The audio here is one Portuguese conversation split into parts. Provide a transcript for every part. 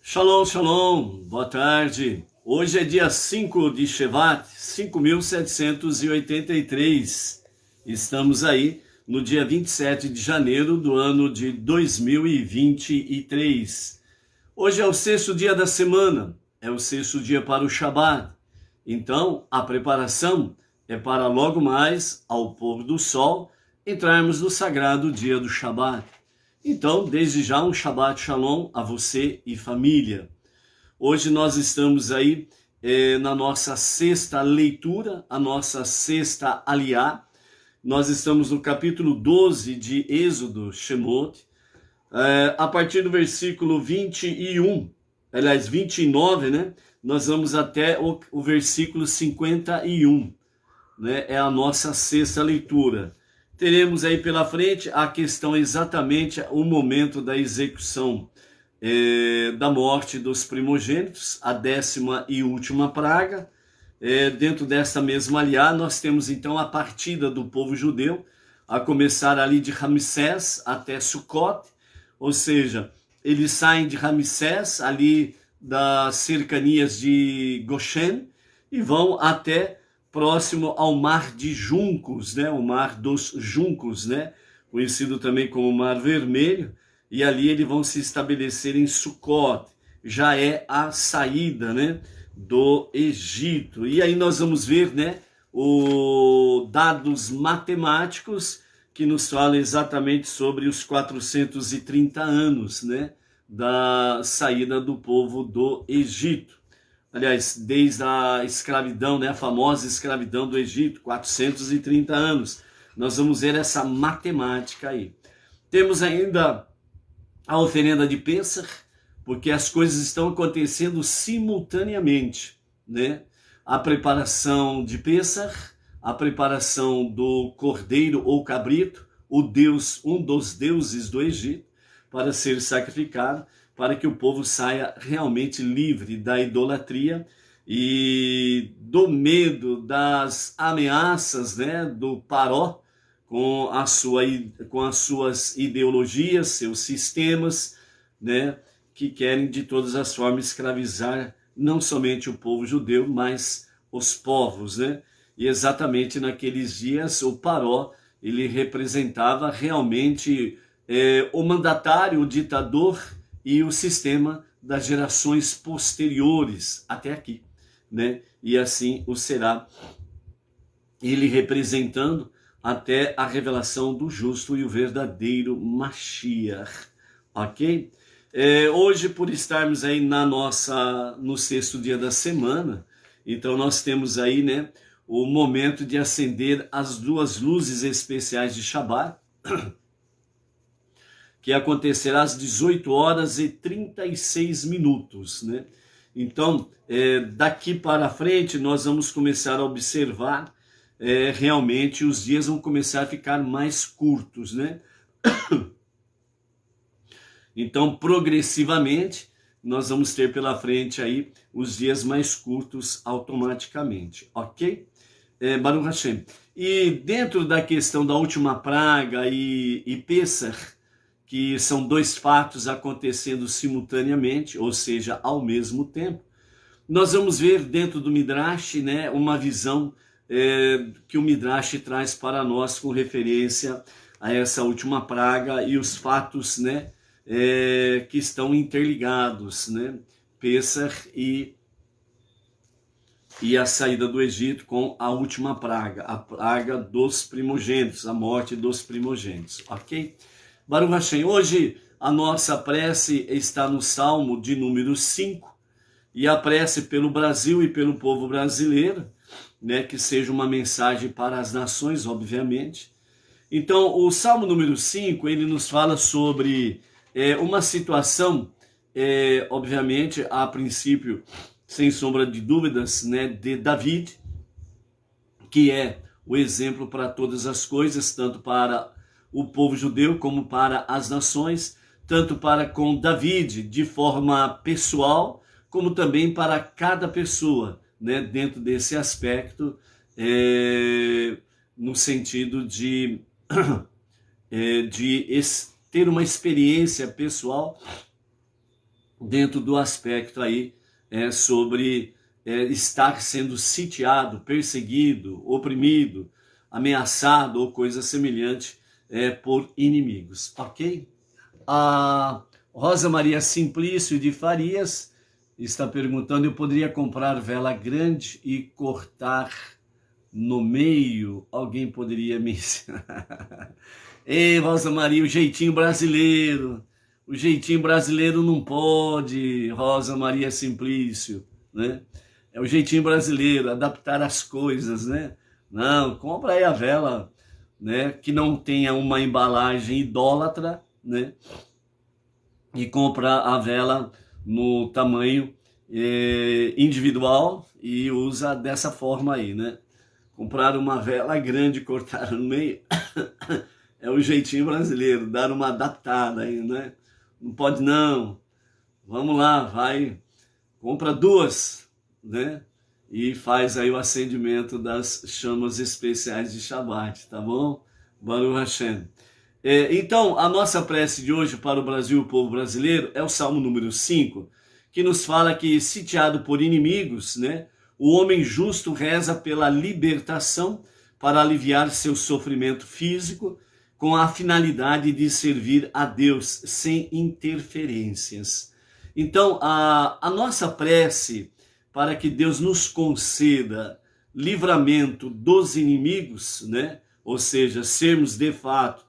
Shalom, shalom, boa tarde. Hoje é dia 5 de Shevat, 5.783. Estamos aí no dia 27 de janeiro do ano de 2023. Hoje é o sexto dia da semana, é o sexto dia para o Shabat. Então, a preparação é para logo mais, ao pôr do sol, entrarmos no sagrado dia do Shabat. Então, desde já, um Shabbat Shalom a você e família. Hoje nós estamos aí na nossa sexta leitura, a nossa sexta aliá. Nós estamos no capítulo 12 de Êxodo, Shemot, a partir do versículo 21, aliás, 29, né? Nós vamos até o versículo 51, né? É a nossa sexta leitura. Teremos aí pela frente a questão exatamente o momento da execução da morte dos primogênitos, a 10ª e última praga. Dentro desta mesma aliá, nós temos então a partida do povo judeu, a começar ali de Ramsés até Sucot, ou seja, eles saem de Ramsés, ali das cercanias de Goshen, e vão até próximo ao Mar de Juncos, né? O Mar dos Juncos, né? Conhecido também como Mar Vermelho, e ali eles vão se estabelecer em Sucot, já é a saída, né, do Egito. E aí nós vamos ver, né, os dados matemáticos que nos falam exatamente sobre os 430 anos, né, da saída do povo do Egito. Aliás, desde a escravidão, né, a famosa escravidão do Egito, 430 anos. Nós vamos ver essa matemática aí. Temos ainda a oferenda de Pêssar, porque as coisas estão acontecendo simultaneamente, né? A preparação de Pêssar, a preparação do cordeiro ou cabrito, um dos deuses do Egito, para ser sacrificado, para que o povo saia realmente livre da idolatria e do medo, das ameaças, né, do Paró, com as suas ideologias, seus sistemas, né, que querem de todas as formas escravizar não somente o povo judeu, mas os povos, né? E exatamente naqueles dias o Paró, ele representava realmente o mandatário, o ditador e o sistema das gerações posteriores até aqui, né? E assim o será, ele representando até a revelação do justo e o verdadeiro Mashiach, ok? Hoje, por estarmos aí no sexto dia da semana, então nós temos aí, né, o momento de acender as duas luzes especiais de Shabat, que acontecerá às 18 horas e 36 minutos, né? Então, daqui para frente, nós vamos começar a observar realmente os dias vão começar a ficar mais curtos, né? Então, progressivamente, nós vamos ter pela frente aí os dias mais curtos automaticamente, ok? Baruch Hashem. E dentro da questão da última praga e Pêssar, que são dois fatos acontecendo simultaneamente, ou seja, ao mesmo tempo, nós vamos ver dentro do Midrash, né, uma visão que o Midrash traz para nós com referência a essa última praga e os fatos, né, que estão interligados, né, Pêssar e a saída do Egito com a última praga, a praga dos primogênitos, a morte dos primogênitos, ok? Baruch Hashem, hoje a nossa prece está no Salmo de número 5, e a prece pelo Brasil e pelo povo brasileiro, né, que seja uma mensagem para as nações, obviamente. Então, o Salmo número 5, ele nos fala sobre uma situação, obviamente, a princípio, sem sombra de dúvidas, né, de David, que é o exemplo para todas as coisas, tanto para o povo judeu como para as nações, tanto para com David de forma pessoal, como também para cada pessoa, né, dentro desse aspecto, no sentido de ter uma experiência pessoal dentro do aspecto aí sobre estar sendo sitiado, perseguido, oprimido, ameaçado ou coisa semelhante por inimigos, ok? A Rosa Maria Simplício de Farias está perguntando: eu poderia comprar vela grande e cortar no meio? Alguém poderia me ensinar? Ei, Rosa Maria, o jeitinho brasileiro. O jeitinho brasileiro não pode, Rosa Maria Simplício, né? É o jeitinho brasileiro, adaptar as coisas, né? Não, compra aí a vela, né? Que não tenha uma embalagem idólatra, né? E compra a vela no tamanho individual e usa dessa forma aí, né? Comprar uma vela grande e cortar no meio é o jeitinho brasileiro, dar uma adaptada aí, né? Não pode não. Vamos lá, vai, compra duas, né? E faz aí o acendimento das chamas especiais de Shabbat, tá bom? Baruch Hashem. Então, a nossa prece de hoje para o Brasil e o povo brasileiro é o Salmo número 5, que nos fala que, sitiado por inimigos, né, o homem justo reza pela libertação para aliviar seu sofrimento físico, com a finalidade de servir a Deus sem interferências. Então, a nossa prece para que Deus nos conceda livramento dos inimigos, né? Ou seja, sermos de fato,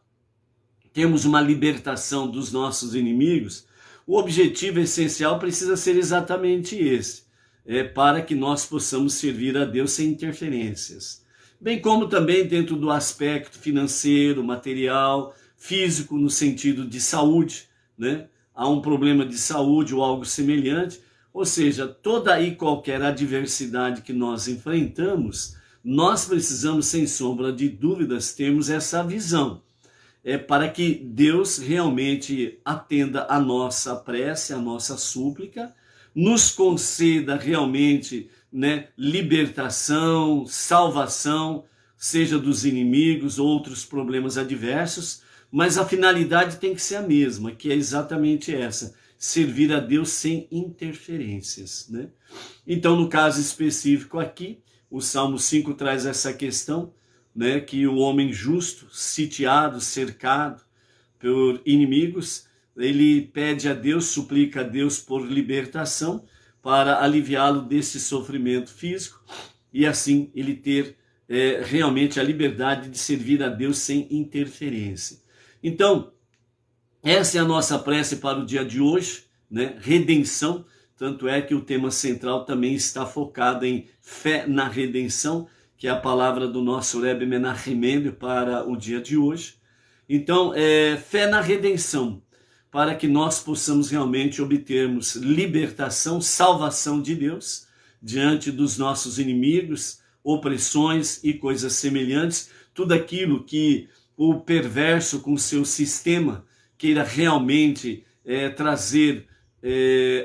temos uma libertação dos nossos inimigos, o objetivo essencial precisa ser exatamente esse, para que nós possamos servir a Deus sem interferências. Bem como também dentro do aspecto financeiro, material, físico, no sentido de saúde, né? Há um problema de saúde ou algo semelhante, ou seja, toda e qualquer adversidade que nós enfrentamos, nós precisamos, sem sombra de dúvidas, termos essa visão, para que Deus realmente atenda a nossa prece, a nossa súplica, nos conceda realmente, né, libertação, salvação, seja dos inimigos, outros problemas adversos, mas a finalidade tem que ser a mesma, que é exatamente essa: servir a Deus sem interferências, né? Então, no caso específico aqui, o Salmo 5 traz essa questão, né, que o homem justo, sitiado, cercado por inimigos, ele pede a Deus, suplica a Deus por libertação para aliviá-lo desse sofrimento físico e assim ele ter realmente a liberdade de servir a Deus sem interferência. Então, essa é a nossa prece para o dia de hoje, né? Redenção, tanto é que o tema central também está focado em fé na redenção, que é a palavra do nosso Rebbe Menachem Mendel para o dia de hoje. Então, fé na redenção, para que nós possamos realmente obtermos libertação, salvação de Deus, diante dos nossos inimigos, opressões e coisas semelhantes, tudo aquilo que o perverso com seu sistema queira realmente trazer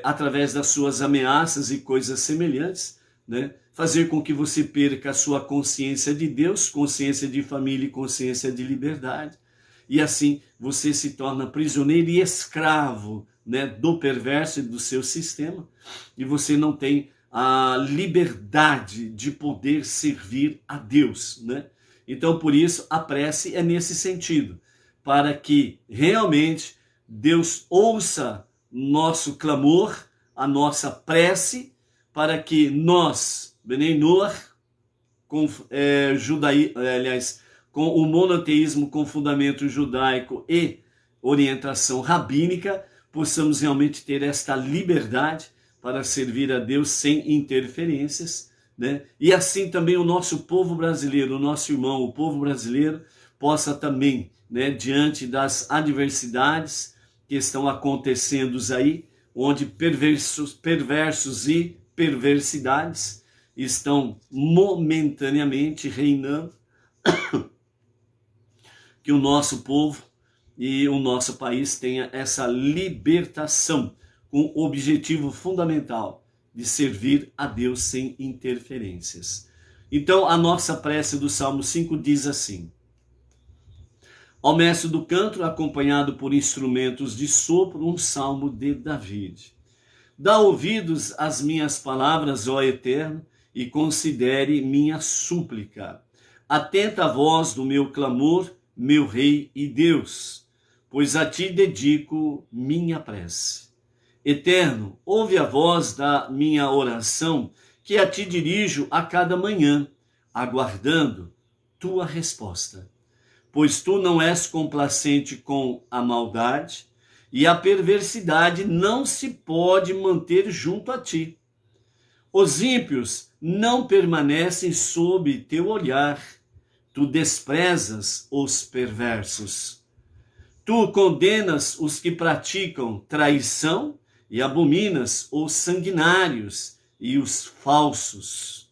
através das suas ameaças e coisas semelhantes, né? Fazer com que você perca a sua consciência de Deus, consciência de família e consciência de liberdade. E assim você se torna prisioneiro e escravo, né, do perverso e do seu sistema. E você não tem a liberdade de poder servir a Deus, né? Então, por isso, a prece é nesse sentido, para que realmente Deus ouça nosso clamor, a nossa prece, para que nós, Bnei Noach, com com o monoteísmo com fundamento judaico e orientação rabínica, possamos realmente ter esta liberdade para servir a Deus sem interferências, né? E assim também o nosso povo brasileiro, o nosso irmão, o povo brasileiro, possa também, né, diante das adversidades que estão acontecendo aí, onde perversos e perversidades estão momentaneamente reinando, que o nosso povo e o nosso país tenha essa libertação com o objetivo fundamental de servir a Deus sem interferências. Então, a nossa prece do Salmo 5 diz assim: ao mestre do canto, acompanhado por instrumentos de sopro, um salmo de David. Dá ouvidos às minhas palavras, ó Eterno, e considere minha súplica. Atenta à voz do meu clamor, meu Rei e Deus, pois a ti dedico minha prece. Eterno, ouve a voz da minha oração, que a ti dirijo a cada manhã, aguardando tua resposta. Pois tu não és complacente com a maldade, e a perversidade não se pode manter junto a ti. Os ímpios não permanecem sob teu olhar, tu desprezas os perversos. Tu condenas os que praticam traição e abominas os sanguinários e os falsos.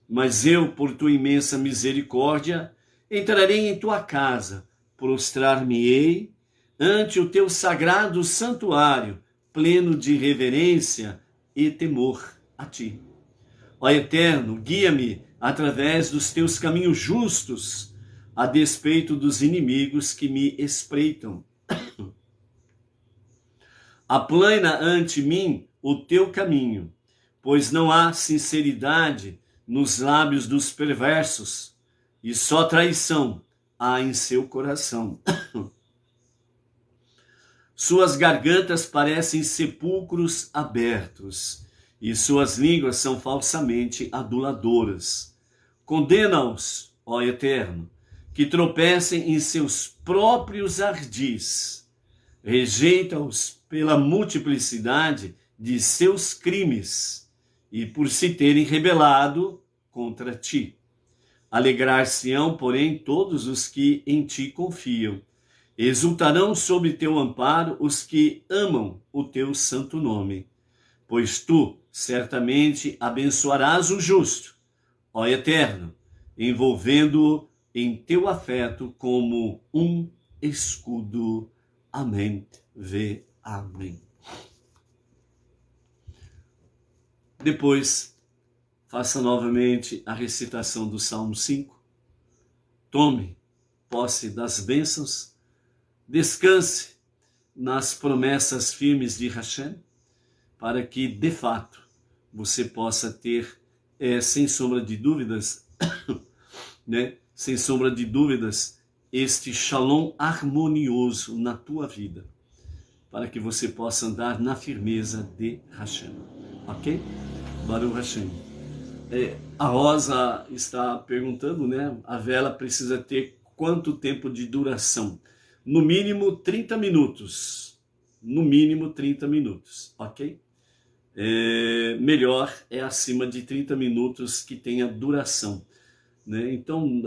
Mas eu, por tua imensa misericórdia, entrarei em tua casa, prostrar-me-ei ante o teu sagrado santuário, pleno de reverência e temor a ti. Ó Eterno, guia-me através dos teus caminhos justos, a despeito dos inimigos que me espreitam. Aplana ante mim o teu caminho, pois não há sinceridade nos lábios dos perversos, e só traição há em seu coração. Suas gargantas parecem sepulcros abertos, e suas línguas são falsamente aduladoras. Condena-os, ó Eterno, que tropecem em seus próprios ardis. Rejeita-os pela multiplicidade de seus crimes e por se terem rebelado contra ti. Alegrar-se-ão, porém, todos os que em ti confiam. Exultarão sob teu amparo os que amam o teu santo nome. Pois tu certamente abençoarás o justo, ó Eterno, envolvendo-o em teu afeto como um escudo. Amém. Vê. Amém. Depois, faça novamente a recitação do Salmo 5. Tome posse das bênçãos. Descanse nas promessas firmes de Hashem, para que, de fato, você possa ter, sem sombra de dúvidas, né? Sem sombra de dúvidas, este shalom harmonioso na tua vida, para que você possa andar na firmeza de Hashem. Ok? Baruch Hashem. A Rosa está perguntando, né? A vela precisa ter quanto tempo de duração? No mínimo 30 minutos. No mínimo 30 minutos, ok? Melhor é acima de 30 minutos que tenha duração, né? Então,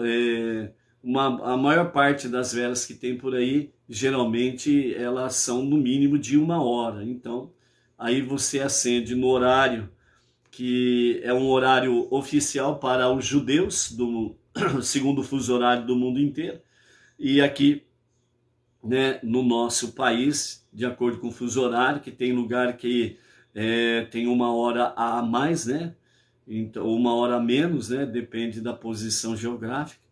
a maior parte das velas que tem por aí, geralmente elas são no mínimo de 1 hora. Então, aí você acende no horário que é um horário oficial para os judeus, segundo o fuso horário do mundo inteiro. E aqui, né, no nosso país, de acordo com o fuso horário, que tem lugar que tem 1 hora a mais, né? Então, 1 hora a menos, né? Depende da posição geográfica.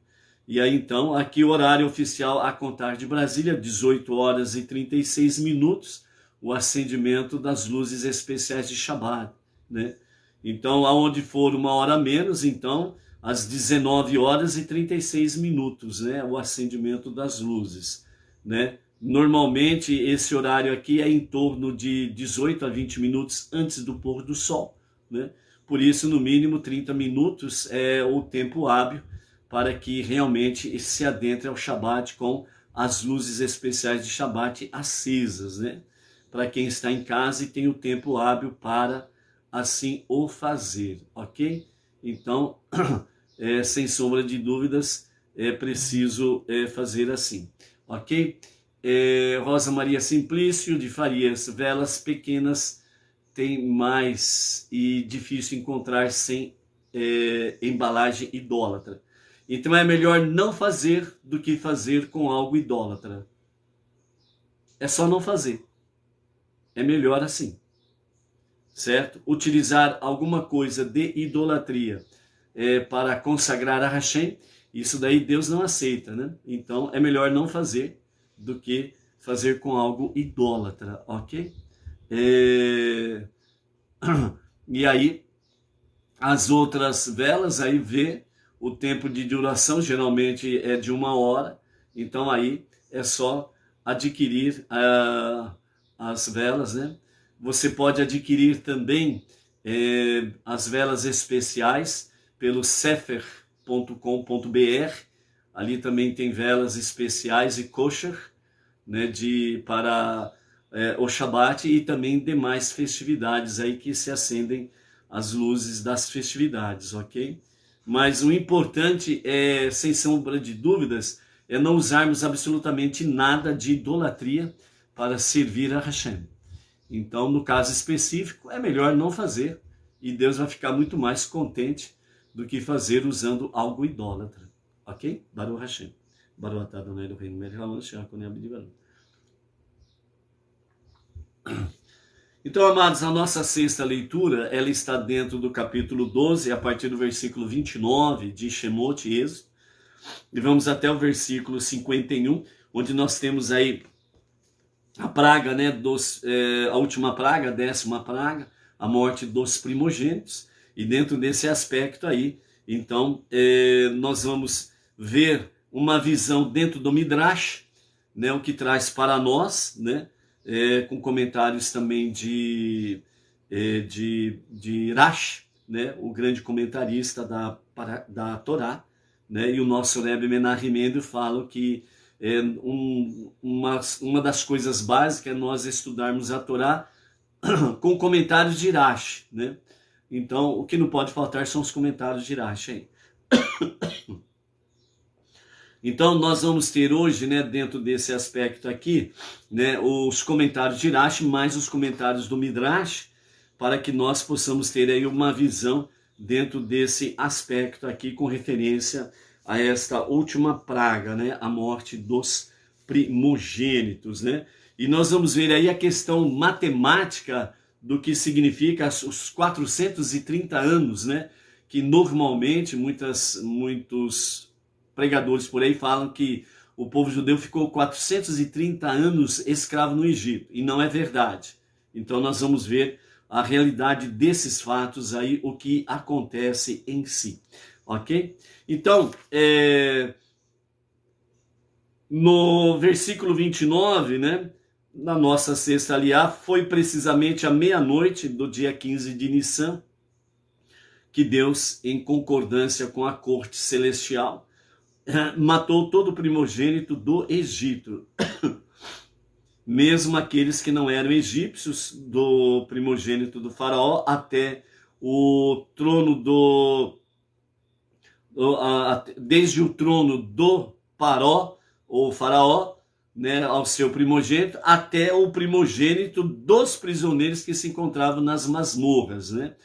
E aí, então, aqui o horário oficial a contar de Brasília, 18h36, o acendimento das luzes especiais de Shabbat, né? Então, aonde for 1 hora a menos, então, às 19h36, né? O acendimento das luzes, né? Normalmente, esse horário aqui é em torno de 18 a 20 minutos antes do pôr do sol, né? Por isso, no mínimo 30 minutos é o tempo hábil para que realmente se adentre ao Shabat com as luzes especiais de Shabat acesas, né? Para quem está em casa e tem o tempo hábil para assim o fazer, ok? Então, sem sombra de dúvidas, é preciso fazer assim, ok? Rosa Maria Simplício de Farias, velas pequenas tem mais e difícil encontrar sem embalagem idólatra. Então é melhor não fazer do que fazer com algo idólatra. É só não fazer. É melhor assim. Certo? Utilizar alguma coisa de idolatria para consagrar a Hashem, isso daí Deus não aceita, né? Então é melhor não fazer do que fazer com algo idólatra, ok? E aí, as outras velas, aí vê o tempo de duração, geralmente é de 1 hora. Então aí é só adquirir as velas, né? Você pode adquirir também as velas especiais pelo sefer.com.br. Ali também tem velas especiais e kosher, né, para o Shabat e também demais festividades aí que se acendem as luzes das festividades, ok? Mas o importante é, sem sombra de dúvidas, é não usarmos absolutamente nada de idolatria para servir a Hashem. Então, no caso específico, é melhor não fazer e Deus vai ficar muito mais contente do que fazer usando algo idólatra, ok? Baruch Hashem. Baruch atah Adonai Eloheinu melech haolam she'achonei abdi. Então, amados, a nossa sexta leitura, ela está dentro do capítulo 12, a partir do versículo 29 de Shemot e Êxodo, e vamos até o versículo 51, onde nós temos aí a praga, né, a última praga, a 10ª praga, a morte dos primogênitos, e dentro desse aspecto aí, então, nós vamos ver uma visão dentro do Midrash, né, o que traz para nós, né, com comentários também de Rashi, né, o grande comentarista da Torá, né, e o nosso Rebbe Menachem Mendel fala que uma das coisas básicas é nós estudarmos a Torá com comentários de Rashi, né? Então, o que não pode faltar são os comentários de Rashi aí. Então, nós vamos ter hoje, né, dentro desse aspecto aqui, né, os comentários de Rashi, mais os comentários do Midrash, para que nós possamos ter aí uma visão dentro desse aspecto aqui, com referência a esta última praga, né, a morte dos primogênitos, né? E nós vamos ver aí a questão matemática do que significa os 430 anos, né, que normalmente muitos pregadores por aí falam que o povo judeu ficou 430 anos escravo no Egito, e não é verdade. Então nós vamos ver a realidade desses fatos aí, o que acontece em si, ok? Então, no versículo 29, né, na nossa sexta aliá, foi precisamente à meia-noite do dia 15 de Nissan, que Deus, em concordância com a corte celestial, matou todo o primogênito do Egito, mesmo aqueles que não eram egípcios, do primogênito do faraó até o trono desde o trono do Paró, ou faraó, né, ao seu primogênito, até o primogênito dos prisioneiros que se encontravam nas masmorras, né?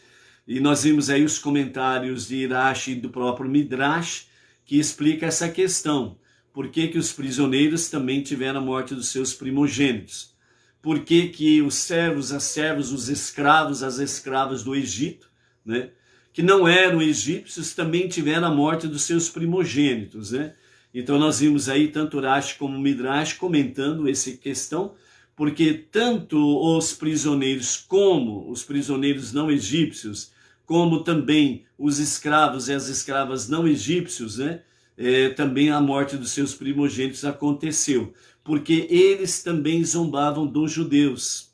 E nós vimos aí os comentários de Rashi e do próprio Midrash, que explica essa questão. Por que que os prisioneiros também tiveram a morte dos seus primogênitos? Por que que os servos, as servas, os escravos, as escravas do Egito, né, que não eram egípcios, também tiveram a morte dos seus primogênitos, né? Então nós vimos aí tanto Rashi como Midrash comentando essa questão, porque tanto os prisioneiros como os prisioneiros não egípcios, como também os escravos e as escravas não egípcios, né, também a morte dos seus primogênitos aconteceu, porque eles também zombavam dos judeus.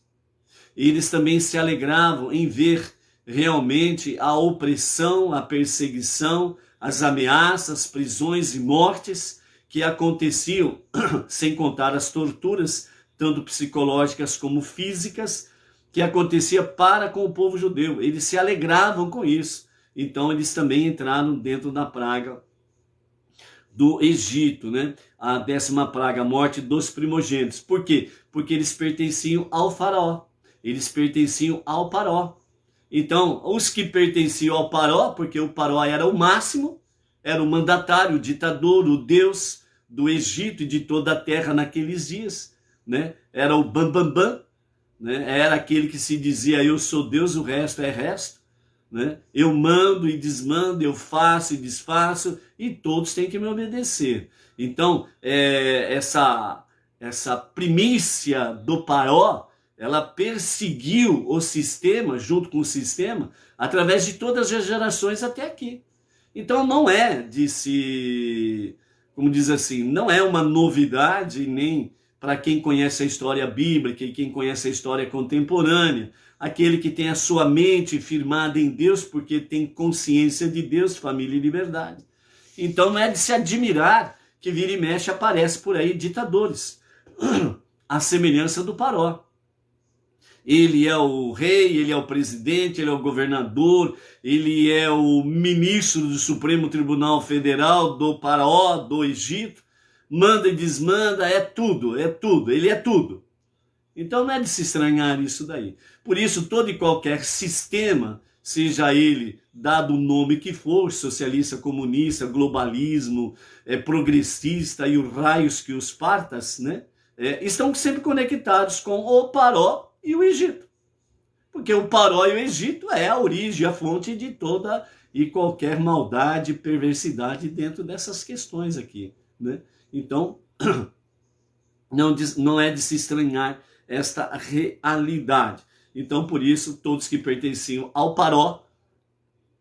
Eles também se alegravam em ver realmente a opressão, a perseguição, as ameaças, prisões e mortes que aconteciam, sem contar as torturas, tanto psicológicas como físicas, que acontecia para com o povo judeu. Eles se alegravam com isso. Então eles também entraram dentro da praga do Egito, né? A 10ª praga, a morte dos primogênitos. Por quê? Porque eles pertenciam ao faraó. Eles pertenciam ao Paró. Então, os que pertenciam ao Paró, porque o Paró era o máximo, era o mandatário, o ditador, o Deus do Egito e de toda a terra naqueles dias, né? Era o Bambambam, né? Era aquele que se dizia, eu sou Deus, o resto é resto, né? Eu mando e desmando, eu faço e desfaço, e todos têm que me obedecer. Então, essa primícia do Paró, ela perseguiu o sistema, junto com o sistema, através de todas as gerações até aqui. Então não é de se, como diz assim, não é uma novidade nem para quem conhece a história bíblica e quem conhece a história contemporânea, aquele que tem a sua mente firmada em Deus porque tem consciência de Deus, família e liberdade. Então não é de se admirar que vira e mexe aparece por aí ditadores, à semelhança do Paró. Ele é o rei, ele é o presidente, ele é o governador, ele é o ministro do Supremo Tribunal Federal, do Faraó, do Egito, manda e desmanda, é tudo, ele é tudo. Então não é de se estranhar isso daí. Por isso, todo e qualquer sistema, seja ele dado o nome que for, socialista, comunista, globalismo, progressista e os raios que os partas, né, estão sempre conectados com o Paró e o Egito. Porque o Paró e o Egito é a origem, a fonte de toda e qualquer maldade, perversidade dentro dessas questões aqui, né? Então, não é de se estranhar esta realidade. Então, por isso, todos que pertenciam ao Paró,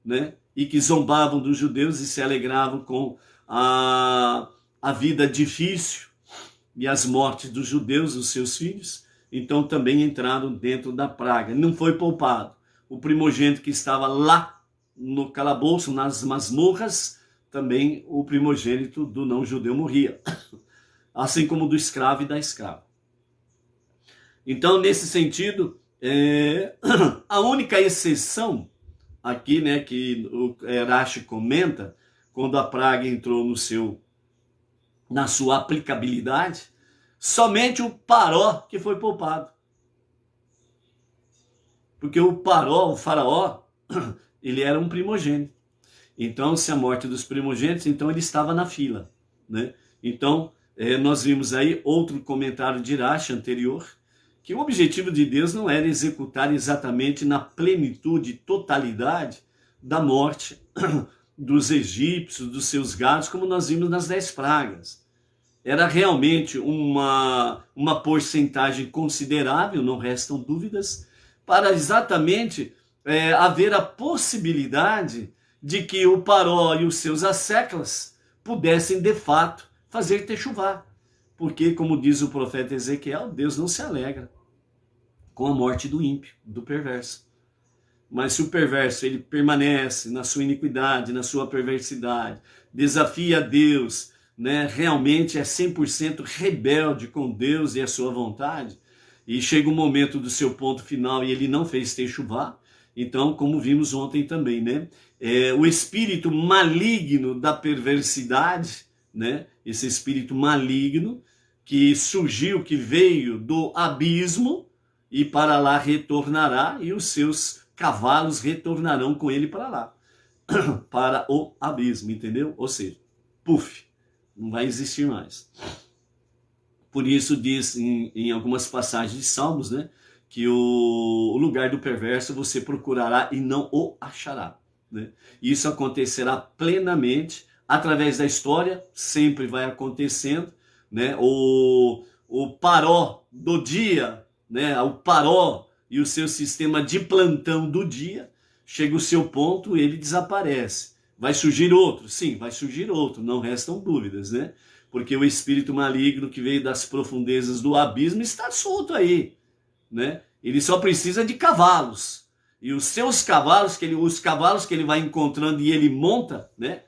né, e que zombavam dos judeus e se alegravam com a vida difícil e as mortes dos judeus, os seus filhos, então também entraram dentro da praga. Não foi poupado. O primogênito que estava lá no calabouço, nas masmorras, também o primogênito do não-judeu morria. Assim como do escravo e da escrava. Então, nesse sentido, a única exceção aqui, né, que o Rashi comenta, quando a praga entrou na sua aplicabilidade, somente o Paró que foi poupado. Porque o Paró, o faraó, ele era um primogênito. Então, se a morte dos primogênitos, então ele estava na fila, né? Então, nós vimos aí outro comentário de Rashi anterior, que o objetivo de Deus não era executar exatamente na plenitude, totalidade da morte dos egípcios, dos seus gados, como nós vimos nas 10 pragas. Era realmente uma porcentagem considerável, não restam dúvidas, para exatamente haver a possibilidade de que o Paró e os seus asseclas pudessem, de fato, fazer techuvá. Porque, como diz o profeta Ezequiel, Deus não se alegra com a morte do ímpio, do perverso. Mas se o perverso ele permanece na sua iniquidade, na sua perversidade, desafia Deus, né, realmente é 100% rebelde com Deus e a sua vontade, e chega o momento do seu ponto final e ele não fez techuvá, então, como vimos ontem também, né, o espírito maligno da perversidade, né, esse espírito maligno que surgiu, que veio do abismo e para lá retornará, e os seus cavalos retornarão com ele para lá, para o abismo, entendeu? Ou seja, puf, não vai existir mais. Por isso diz em algumas passagens de Salmos, né, que o lugar do perverso você procurará e não o achará, né? Isso acontecerá plenamente através da história, sempre vai acontecendo, né? O Paró do dia, né? O Paró e o seu sistema de plantão do dia, chega o seu ponto, ele desaparece. Vai surgir outro? Sim, vai surgir outro, não restam dúvidas, né? Porque o espírito maligno que veio das profundezas do abismo está solto aí, né? Ele só precisa de cavalos. E os seus cavalos, os cavalos que ele vai encontrando e ele monta, né?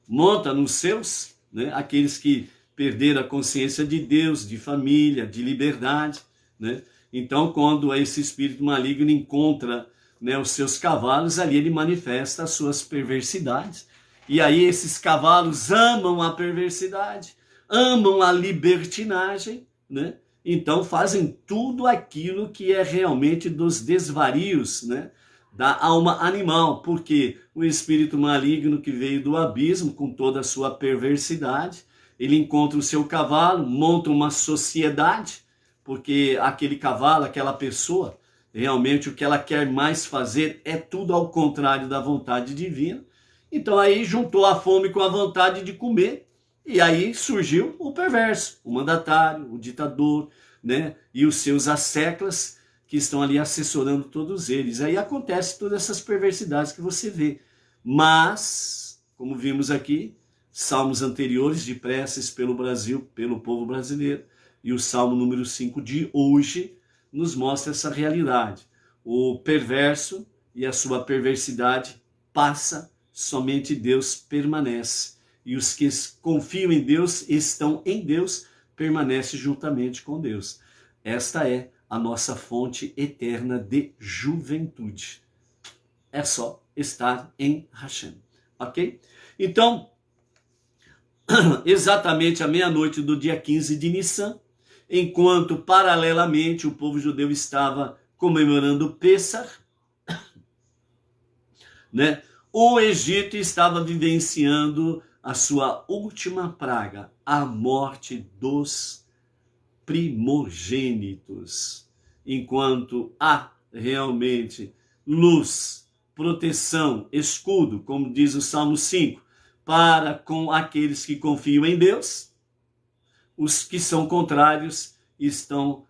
Monta nos seus, né? Aqueles que perderam a consciência de Deus, de família, de liberdade, né? Então, quando esse espírito maligno encontra, né, os seus cavalos, ali ele manifesta as suas perversidades. E aí esses cavalos amam a perversidade, amam a libertinagem, né? Então fazem tudo aquilo que é realmente dos desvarios, né, da alma animal, porque o espírito maligno que veio do abismo com toda a sua perversidade, ele encontra o seu cavalo, monta uma sociedade, porque aquele cavalo, aquela pessoa, realmente o que ela quer mais fazer é tudo ao contrário da vontade divina. Então aí juntou a fome com a vontade de comer, e aí surgiu o perverso, o mandatário, o ditador, né? E os seus asseclas que estão ali assessorando todos eles. Aí acontece todas essas perversidades que você vê. Mas, como vimos aqui, salmos anteriores de preces pelo Brasil, pelo povo brasileiro, e o salmo número 5 de hoje nos mostra essa realidade. O perverso e a sua perversidade passa, somente Deus permanece. E os que confiam em Deus, estão em Deus, permanecem juntamente com Deus. Esta é a nossa fonte eterna de juventude. É só estar em Hashem, ok? Então, exatamente à meia-noite do dia 15 de Nissan, enquanto paralelamente o povo judeu estava comemorando Pêssar, né? O Egito estava vivenciando a sua última praga, a morte dos primogênitos. Enquanto há realmente luz, proteção, escudo, como diz o Salmo 5, para com aqueles que confiam em Deus, os que são contrários estão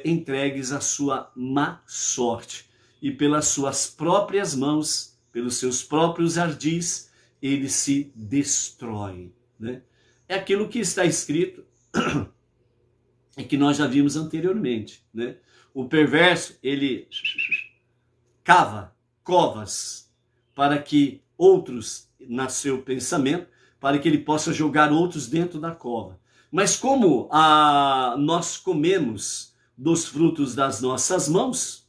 entregues à sua má sorte. E pelas suas próprias mãos, pelos seus próprios ardis, eles se destroem, né? É aquilo que está escrito e que nós já vimos anteriormente, né? O perverso, ele cava covas para que outros, na seu pensamento, para que ele possa jogar outros dentro da cova. Mas como nós comemos dos frutos das nossas mãos,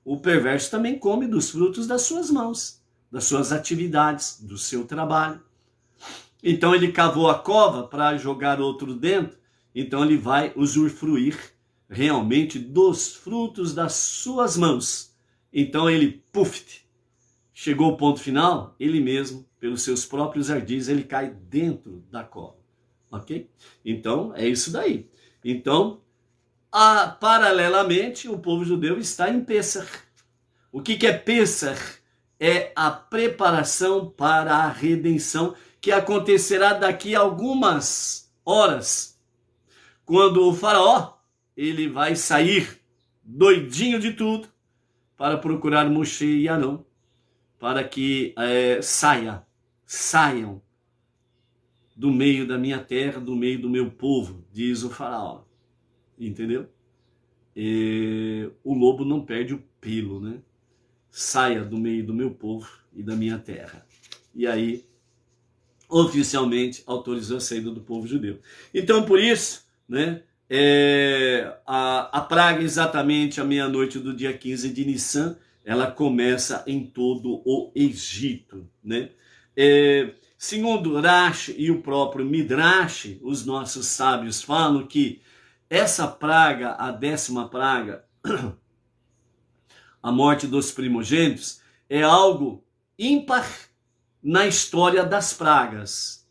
o perverso também come dos frutos das suas mãos, das suas atividades, do seu trabalho. Então ele cavou a cova para jogar outro dentro, então ele vai usufruir realmente dos frutos das suas mãos. Então ele, chegou ao ponto final, ele mesmo, pelos seus próprios ardis, ele cai dentro da cova, ok? Então é isso daí. Então, paralelamente, o povo judeu está em Pêssar. O que é Pêssar? É a preparação para a redenção que acontecerá daqui a algumas horas, quando o faraó ele vai sair doidinho de tudo para procurar Moshe e Arão, para que saiam do meio da minha terra, do meio do meu povo, diz o faraó. Entendeu? O lobo não perde o pelo, né? Saia do meio do meu povo e da minha terra. E aí, oficialmente, autorizou a saída do povo judeu. Então, por isso, né, a praga exatamente à meia-noite do dia 15 de Nissan, ela começa em todo o Egito, né? Segundo Rashi e o próprio Midrash, os nossos sábios falam que essa praga, a 10ª praga, a morte dos primogênitos, é algo ímpar na história das pragas.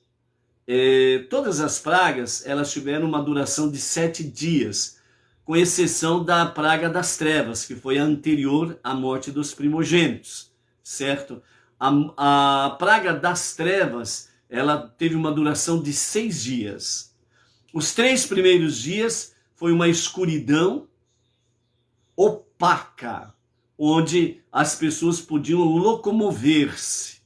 Todas as pragas, elas tiveram uma duração de 7 dias, com exceção da praga das trevas, que foi a anterior à morte dos primogênitos, certo? A praga das trevas, ela teve uma duração de 6 dias. Os 3 primeiros dias foi uma escuridão opaca, onde as pessoas podiam locomover-se.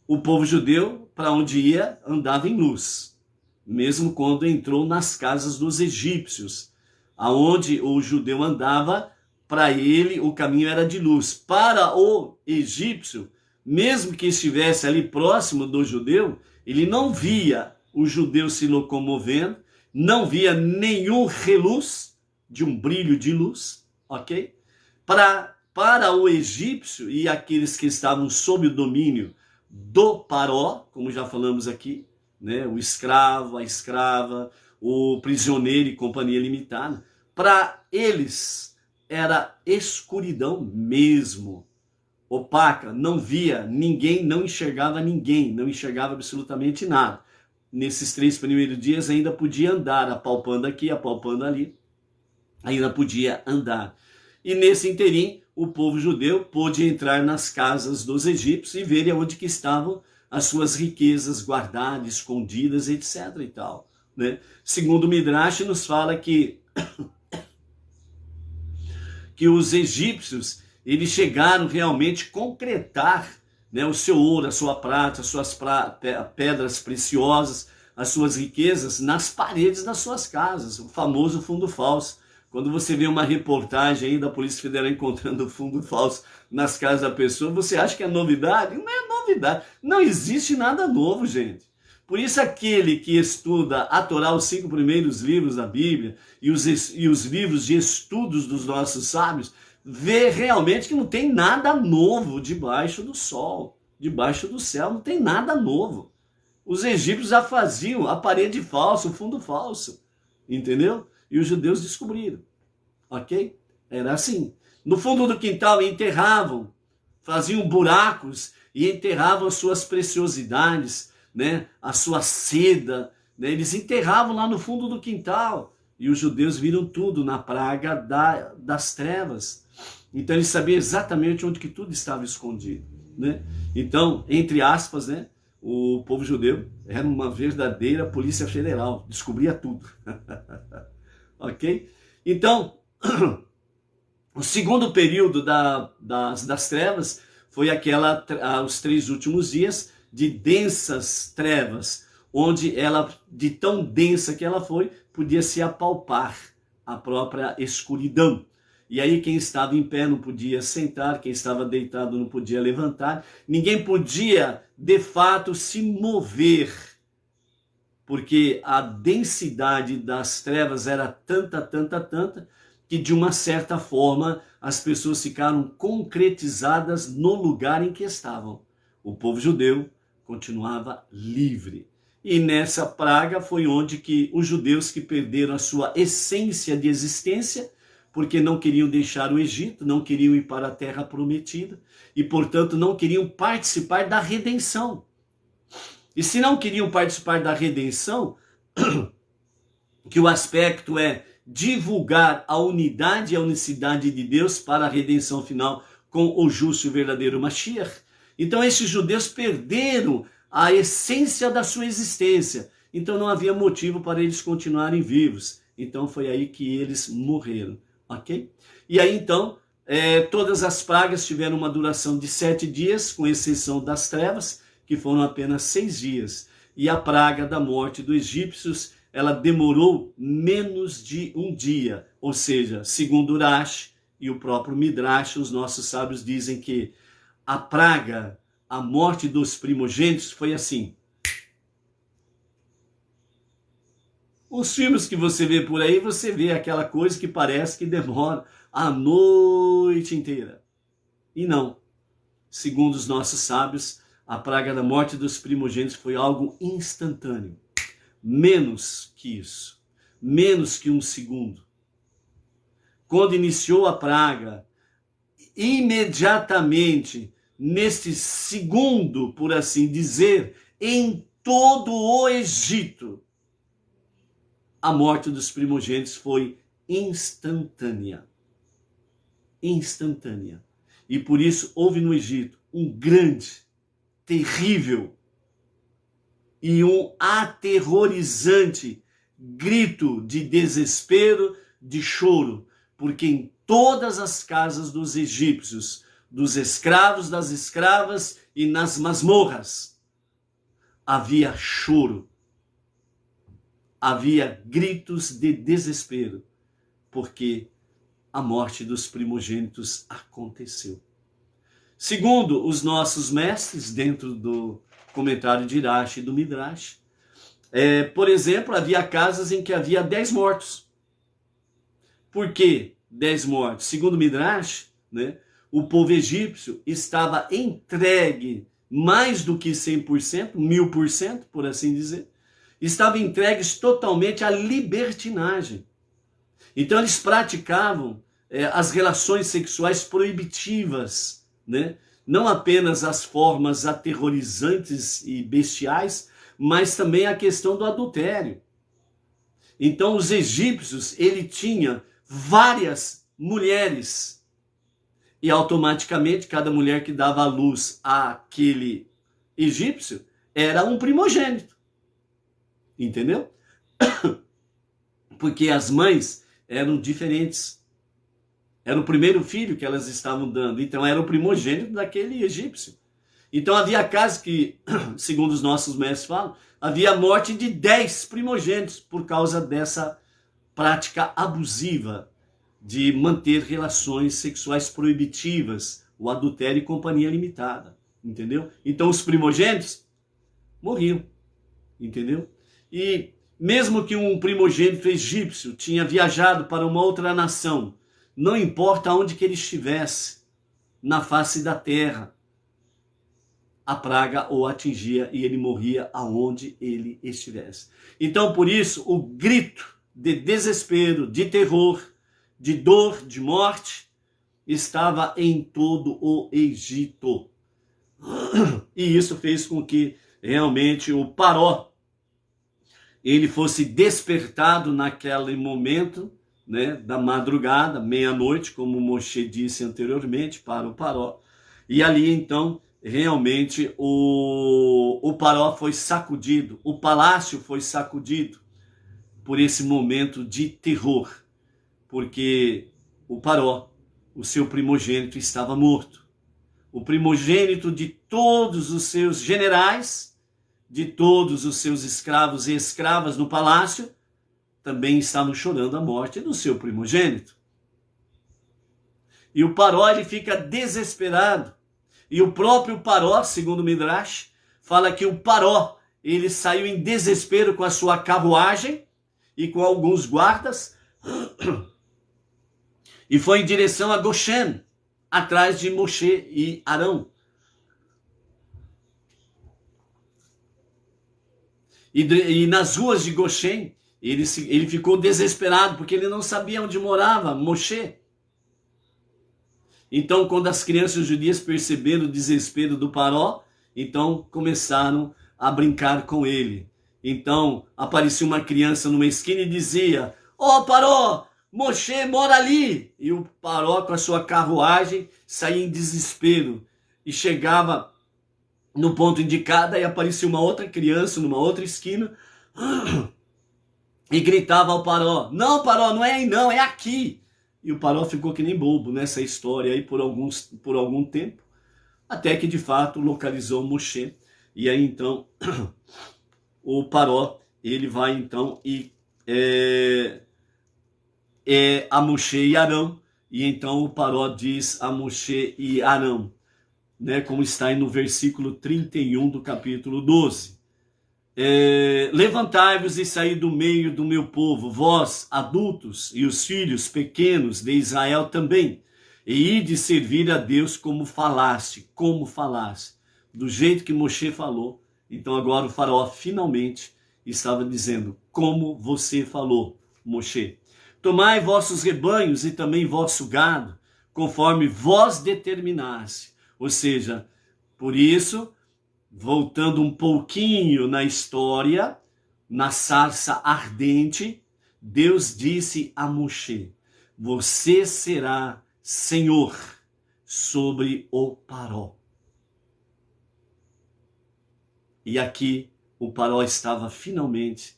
O povo judeu, para onde ia, andava em luz, mesmo quando entrou nas casas dos egípcios, aonde o judeu andava, para ele o caminho era de luz. Para o egípcio, mesmo que estivesse ali próximo do judeu, ele não via o judeu se locomovendo, não via nenhum reluz de um brilho de luz, ok? Para o egípcio e aqueles que estavam sob o domínio do Paró, como já falamos aqui, né? O escravo, a escrava, o prisioneiro e companhia limitada, para eles era escuridão mesmo, opaca, não via ninguém, não enxergava ninguém, não enxergava absolutamente nada. Nesses 3 primeiros dias ainda podia andar, apalpando aqui, apalpando ali, ainda podia andar. E nesse interim, o povo judeu pôde entrar nas casas dos egípcios e ver onde que estavam as suas riquezas guardadas, escondidas, etc. e tal, né? Segundo o Midrash, nos fala que que os egípcios, eles chegaram realmente a concretar, né, o seu ouro, a sua prata, as suas pedras preciosas, as suas riquezas nas paredes das suas casas, o famoso fundo falso. Quando você vê uma reportagem aí da Polícia Federal encontrando fundo falso nas casas da pessoa, você acha que é novidade? Não é novidade. Não existe nada novo, gente. Por isso aquele que estuda a Torá, os 5 primeiros livros da Bíblia, e os livros de estudos dos nossos sábios, vê realmente que não tem nada novo debaixo do sol, debaixo do céu, não tem nada novo. Os egípcios já faziam a parede falsa, o fundo falso, entendeu? E os judeus descobriram, ok? Era assim. No fundo do quintal enterravam, faziam buracos e enterravam as suas preciosidades, né? A sua seda, né? Eles enterravam lá no fundo do quintal. E os judeus viram tudo na praga das trevas. Então eles sabiam exatamente onde que tudo estava escondido, né? Então, entre aspas, né? O povo judeu era uma verdadeira polícia federal, descobria tudo. Ok? Então, o segundo período das trevas foi os 3 últimos dias de densas trevas, onde ela, de tão densa que ela foi, podia se apalpar a própria escuridão. E aí quem estava em pé não podia sentar, quem estava deitado não podia levantar, ninguém podia, de fato, se mover, porque a densidade das trevas era tanta, que de uma certa forma as pessoas ficaram concretizadas no lugar em que estavam. O povo judeu continuava livre. E nessa praga foi onde que os judeus que perderam a sua essência de existência, porque não queriam deixar o Egito, não queriam ir para a terra prometida, e portanto não queriam participar da redenção. E se não queriam participar da redenção, que o aspecto é divulgar a unidade e a unicidade de Deus para a redenção final com o justo e verdadeiro Mashiach, então esses judeus perderam a essência da sua existência. Então não havia motivo para eles continuarem vivos. Então foi aí que eles morreram, ok? E aí então, todas as pragas tiveram uma duração de 7 dias, com exceção das trevas, que foram apenas 6 dias. E a praga da morte dos egípcios, ela demorou menos de 1 dia. Ou seja, segundo Urash e o próprio Midrash, os nossos sábios dizem que a praga, a morte dos primogênitos foi assim. Os filmes que você vê por aí, você vê aquela coisa que parece que demora a noite inteira. E não. Segundo os nossos sábios, a praga da morte dos primogênitos foi algo instantâneo. Menos que isso. Menos que 1 segundo. Quando iniciou a praga, imediatamente, neste segundo, por assim dizer, em todo o Egito, a morte dos primogênitos foi instantânea. Instantânea. E por isso houve no Egito um grande, terrível e um aterrorizante grito de desespero, de choro, porque em todas as casas dos egípcios, dos escravos, das escravas e nas masmorras, havia choro, havia gritos de desespero, porque a morte dos primogênitos aconteceu. Segundo os nossos mestres, dentro do comentário de Irash e do Midrash, por exemplo, havia casas em que havia 10 mortos. Por que 10 mortos? Segundo o Midrash, né, o povo egípcio estava entregue mais do que 100%, 1000%, por assim dizer, estava entregues totalmente à libertinagem. Então eles praticavam as relações sexuais proibitivas, né? Não apenas as formas aterrorizantes e bestiais, mas também a questão do adultério. Então os egípcios, ele tinha várias mulheres, e automaticamente cada mulher que dava à luz àquele egípcio era um primogênito. Entendeu? Porque as mães eram diferentes. Era o primeiro filho que elas estavam dando, então era o primogênito daquele egípcio. Então havia casos que, segundo os nossos mestres falam, havia a morte de 10 primogênitos por causa dessa prática abusiva de manter relações sexuais proibitivas, o adultério e companhia limitada, entendeu? Então os primogênitos morriam, entendeu? E mesmo que um primogênito egípcio tinha viajado para uma outra nação, não importa onde que ele estivesse, na face da terra, a praga o atingia e ele morria aonde ele estivesse. Então, por isso, o grito de desespero, de terror, de dor, de morte, estava em todo o Egito. E isso fez com que realmente o Paró ele fosse despertado naquele momento, né, da madrugada, meia-noite, como Moshe disse anteriormente para o Paró. E ali então realmente o Paró foi sacudido, o palácio foi sacudido por esse momento de terror, porque o Paró, o seu primogênito, estava morto. O primogênito de todos os seus generais, de todos os seus escravos e escravas no palácio, também estavam chorando a morte do seu primogênito. E o Paró ele fica desesperado. E o próprio Paró, segundo o Midrash, fala que o Paró ele saiu em desespero com a sua carruagem e com alguns guardas e foi em direção a Goshen, atrás de Moshe e Arão. E nas ruas de Goshen, ele ficou desesperado, porque ele não sabia onde morava Moshe. Então, quando as crianças judias perceberam o desespero do Paró, então começaram a brincar com ele. Então, aparecia uma criança numa esquina e dizia: "Ó, Paró, Moshe mora ali!" E o Paró, com a sua carruagem, saía em desespero e chegava no ponto indicado e aparecia uma outra criança numa outra esquina e gritava ao Paró: "Não, Paró, não é aí não, é aqui!" E o Paró ficou que nem bobo nessa história aí por algum tempo, até que de fato localizou Moshe. E aí então o Paró ele vai então e a Moshe e Arão, e então o Paró diz a Moshe e Arão, né, como está aí no versículo 31 do capítulo 12. Levantai-vos e saí do meio do meu povo, vós, adultos, e os filhos pequenos de Israel também, e ide servir a Deus como falaste, do jeito que Moshe falou. Então agora o faraó finalmente estava dizendo: como você falou, Moshe. Tomai vossos rebanhos e também vosso gado, conforme vós determinaste. Ou seja, por isso, voltando um pouquinho na história, na sarça ardente, Deus disse a Moshe: você será senhor sobre o Paró. E aqui o Paró estava finalmente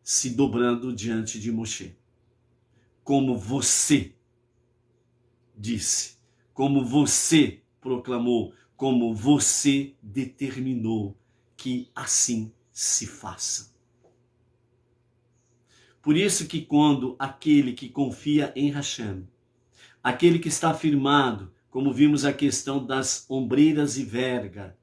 se dobrando diante de Moshe. Como você disse, como você proclamou, como você determinou que assim se faça. Por isso que quando aquele que confia em Hashem, aquele que está firmado, como vimos a questão das ombreiras e verga,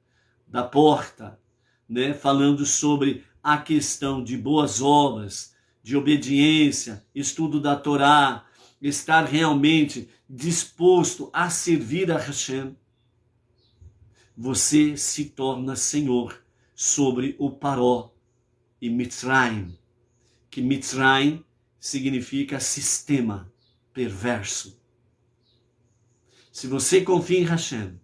da porta, né, falando sobre a questão de boas obras, de obediência, estudo da Torá, estar realmente disposto a servir a Hashem, você se torna senhor sobre o Paró e Mitzrayim, que Mitzrayim significa sistema perverso. Se você confia em Hashem,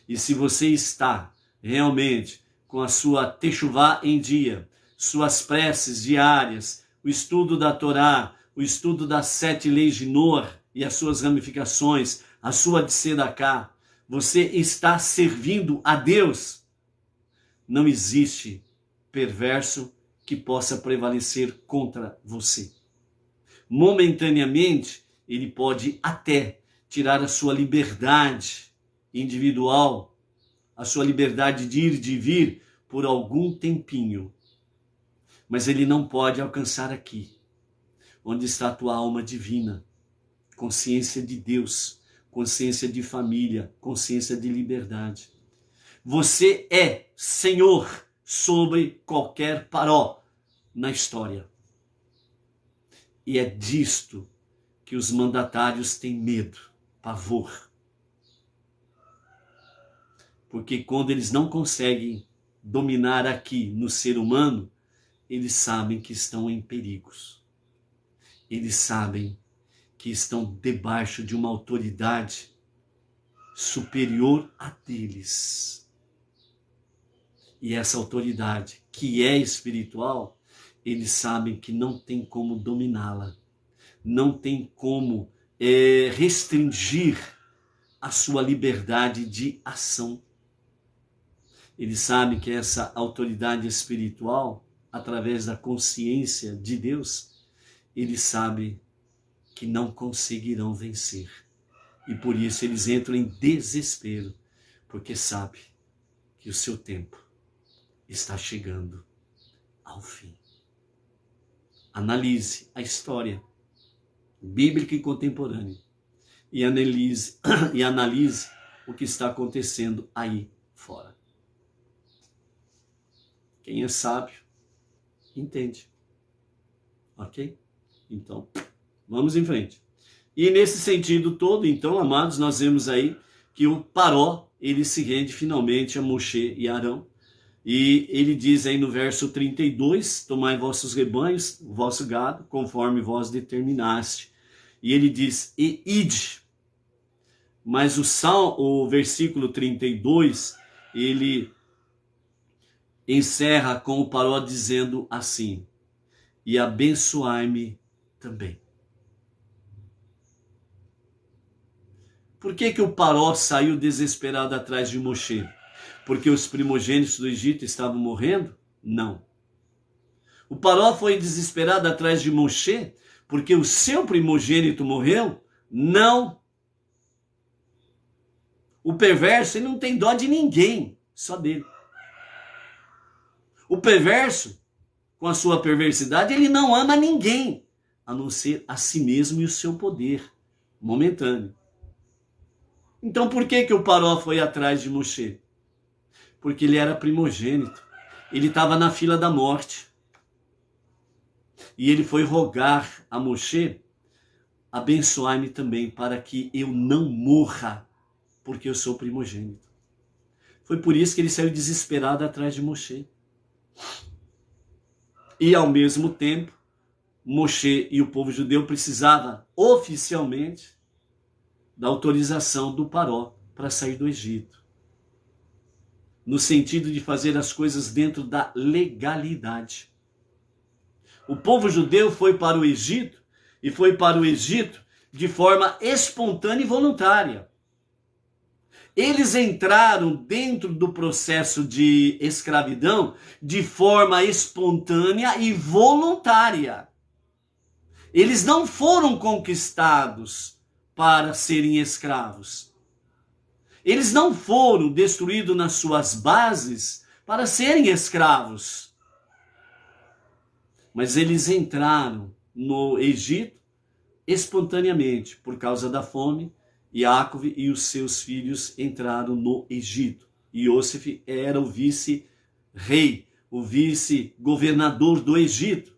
e se você está realmente com a sua techuvá em dia, suas preces diárias, o estudo da Torá, o estudo das 7 leis de Noah e as suas ramificações, a sua tzedakah, você está servindo a Deus. Não existe perverso que possa prevalecer contra você. momentaneamente, ele pode até tirar a sua liberdade individual, a sua liberdade de ir e de vir por algum tempinho. Mas ele não pode alcançar aqui, onde está a tua alma divina, consciência de Deus, consciência de família, consciência de liberdade. Você é Senhor sobre qualquer paró na história. E é disto que os mandatários têm medo, pavor. Porque quando eles não conseguem dominar aqui no ser humano, eles sabem que estão em perigos. Eles sabem que estão debaixo de uma autoridade superior a deles. E essa autoridade, que é espiritual, eles sabem que não tem como dominá-la. Não tem como restringir a sua liberdade de ação. Eles sabem que essa autoridade espiritual, através da consciência de Deus, eles sabem que não conseguirão vencer. E por isso eles entram em desespero, porque sabem que o seu tempo está chegando ao fim. Analise a história bíblica e contemporânea e analise o que está acontecendo aí fora. Quem é sábio, entende. Ok? Então, vamos em frente. E nesse sentido todo, então, amados, nós vemos aí que o Paró, ele se rende finalmente a Moshe e Arão. E ele diz aí no verso 32, tomai vossos rebanhos, o vosso gado, conforme vós determinaste. E ele diz, e ide. Mas o versículo 32, ele encerra com o Paró dizendo assim, e abençoai-me também. Por que o Paró saiu desesperado atrás de Moshe? Porque os primogênitos do Egito estavam morrendo? Não. O Paró foi desesperado atrás de Moshe porque o seu primogênito morreu? Não. O perverso, ele não tem dó de ninguém, só dele. O perverso, com a sua perversidade, ele não ama ninguém, a não ser a si mesmo e o seu poder momentâneo. Então por que o Paró foi atrás de Moshe? Porque ele era primogênito. Ele estava na fila da morte. E ele foi rogar a Moshe, abençoai-me também, para que eu não morra, porque eu sou primogênito. Foi por isso que ele saiu desesperado atrás de Moshe. E ao mesmo tempo, Moshe e o povo judeu precisavam oficialmente da autorização do Paró para sair do Egito. No sentido de fazer as coisas dentro da legalidade. O povo judeu foi para o Egito, e foi para o Egito de forma espontânea e voluntária. Eles entraram dentro do processo de escravidão de forma espontânea e voluntária. Eles não foram conquistados para serem escravos. Eles não foram destruídos nas suas bases para serem escravos. Mas eles entraram no Egito espontaneamente, por causa da fome. Jacob e os seus filhos entraram no Egito. Iosif era o vice-rei, o vice-governador do Egito.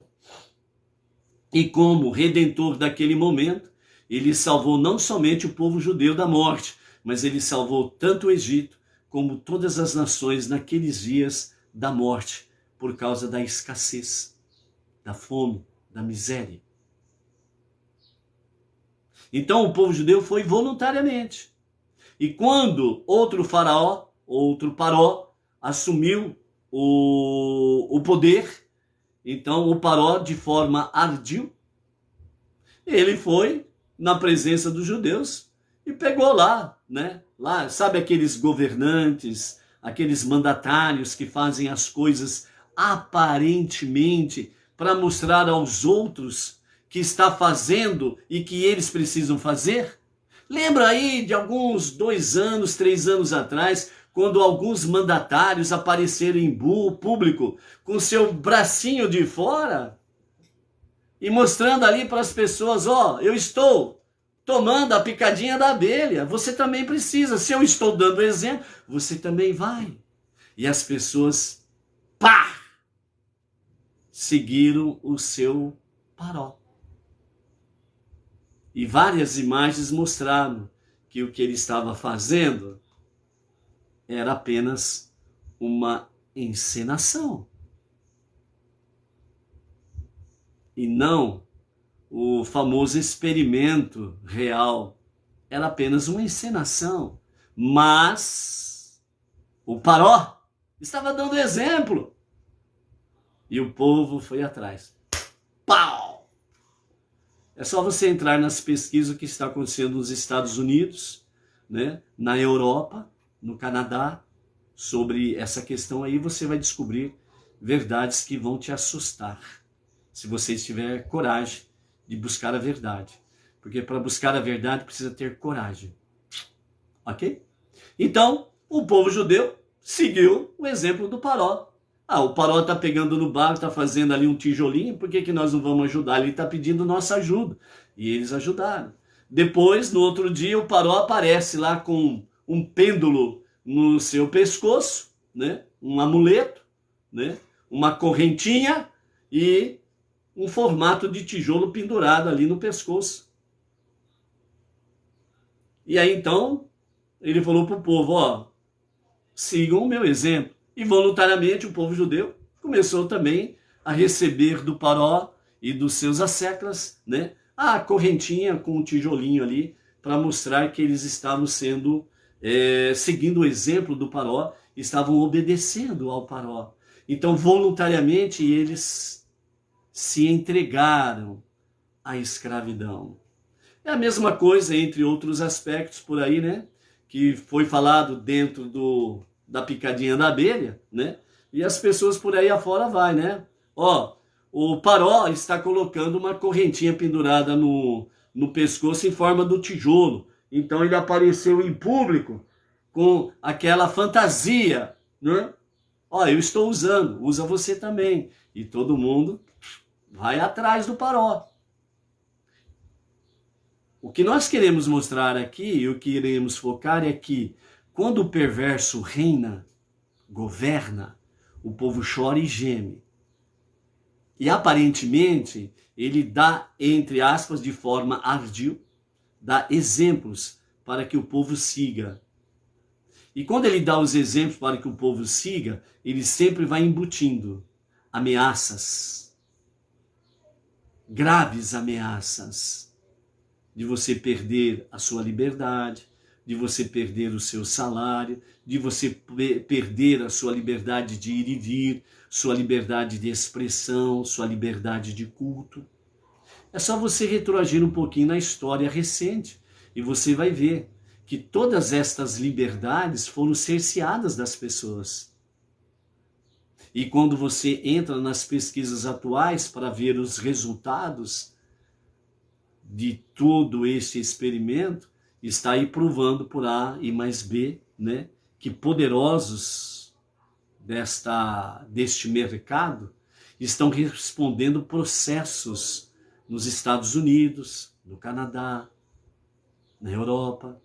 E como redentor daquele momento, ele salvou não somente o povo judeu da morte, mas ele salvou tanto o Egito como todas as nações naqueles dias da morte, por causa da escassez, da fome, da miséria. Então o povo judeu foi voluntariamente. E quando outro faraó, outro Paró, assumiu o poder, então o Paró, de forma ardil, ele foi na presença dos judeus e pegou lá, sabe aqueles governantes, aqueles mandatários que fazem as coisas aparentemente para mostrar aos outros que está fazendo e que eles precisam fazer? Lembra aí de alguns 2 anos, 3 anos atrás, quando alguns mandatários apareceram em público com seu bracinho de fora e mostrando ali para as pessoas, ó, eu estou tomando a picadinha da abelha, você também precisa. Se eu estou dando exemplo, você também vai. E as pessoas, pá, seguiram o seu Paró. E várias imagens mostraram que o que ele estava fazendo era apenas uma encenação. E não o famoso experimento real. Era apenas uma encenação. Mas o Paró estava dando exemplo. E o povo foi atrás. Pau! É só você entrar nas pesquisas que está acontecendo nos Estados Unidos, né, na Europa, no Canadá, sobre essa questão aí, você vai descobrir verdades que vão te assustar. Se você tiver coragem de buscar a verdade. Porque para buscar a verdade precisa ter coragem. Ok? Então, o povo judeu seguiu o exemplo do Paró. Ah, o Paró está pegando no barco, está fazendo ali um tijolinho, por que nós não vamos ajudar? Ele está pedindo nossa ajuda. E eles ajudaram. Depois, no outro dia, o Paró aparece lá com um pêndulo no seu pescoço, né? Um amuleto, né? Uma correntinha e um formato de tijolo pendurado ali no pescoço. E aí então, ele falou para o povo, ó, sigam o meu exemplo. E voluntariamente o povo judeu começou também a receber do Paró e dos seus asseclas, né, a correntinha com um tijolinho ali, para mostrar que eles estavam seguindo o exemplo do Paró, estavam obedecendo ao Paró. Então, voluntariamente, eles se entregaram à escravidão. É a mesma coisa, entre outros aspectos por aí, né, que foi falado dentro da picadinha da abelha, né? E as pessoas por aí afora vai, né? Ó, o Paró está colocando uma correntinha pendurada no pescoço em forma do tijolo. Então ele apareceu em público com aquela fantasia, né? Ó, eu estou usando, usa você também. E todo mundo vai atrás do Paró. O que nós queremos mostrar aqui, e o que iremos focar é que quando o perverso reina, governa, o povo chora e geme. E aparentemente, ele dá, entre aspas, de forma ardil, dá exemplos para que o povo siga. E quando ele dá os exemplos para que o povo siga, ele sempre vai embutindo ameaças, graves ameaças, de você perder a sua liberdade, de você perder o seu salário, de você perder a sua liberdade de ir e vir, sua liberdade de expressão, sua liberdade de culto. É só você retroagir um pouquinho na história recente e você vai ver que todas estas liberdades foram cerceadas das pessoas. E quando você entra nas pesquisas atuais para ver os resultados de todo esse experimento, está aí provando por A e mais B, né, que poderosos deste mercado estão respondendo processos nos Estados Unidos, no Canadá, na Europa.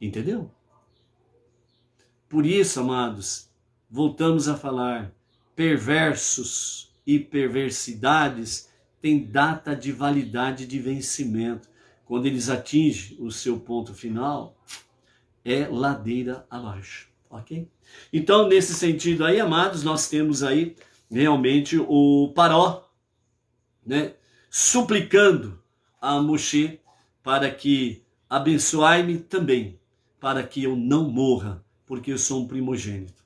Entendeu? Por isso, amados, voltamos a falar, perversos e perversidades têm data de validade de vencimento. Quando eles atingem o seu ponto final, é ladeira abaixo, ok? Então, nesse sentido aí, amados, nós temos aí realmente o Paró, né, suplicando a Moshe para que abençoai-me também, para que eu não morra, porque eu sou um primogênito.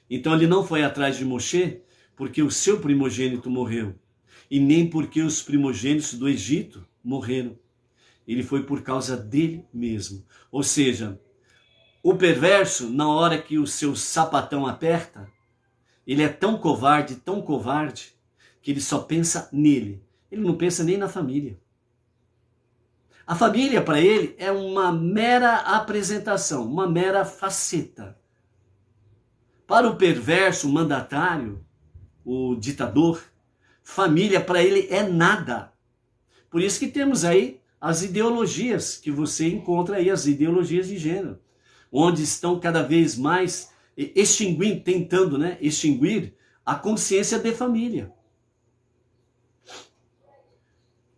Então ele não foi atrás de Moshe porque o seu primogênito morreu, e nem porque os primogênitos do Egito morreram. Ele foi por causa dele mesmo. Ou seja, o perverso, na hora que o seu sapatão aperta, ele é tão covarde, que ele só pensa nele. Ele não pensa nem na família. A família, para ele, é uma mera apresentação, uma mera faceta. Para o perverso, o mandatário, o ditador, família para ele é nada. Por isso que temos aí as ideologias que você encontra aí, as ideologias de gênero, onde estão cada vez mais tentando, né, extinguir a consciência de família.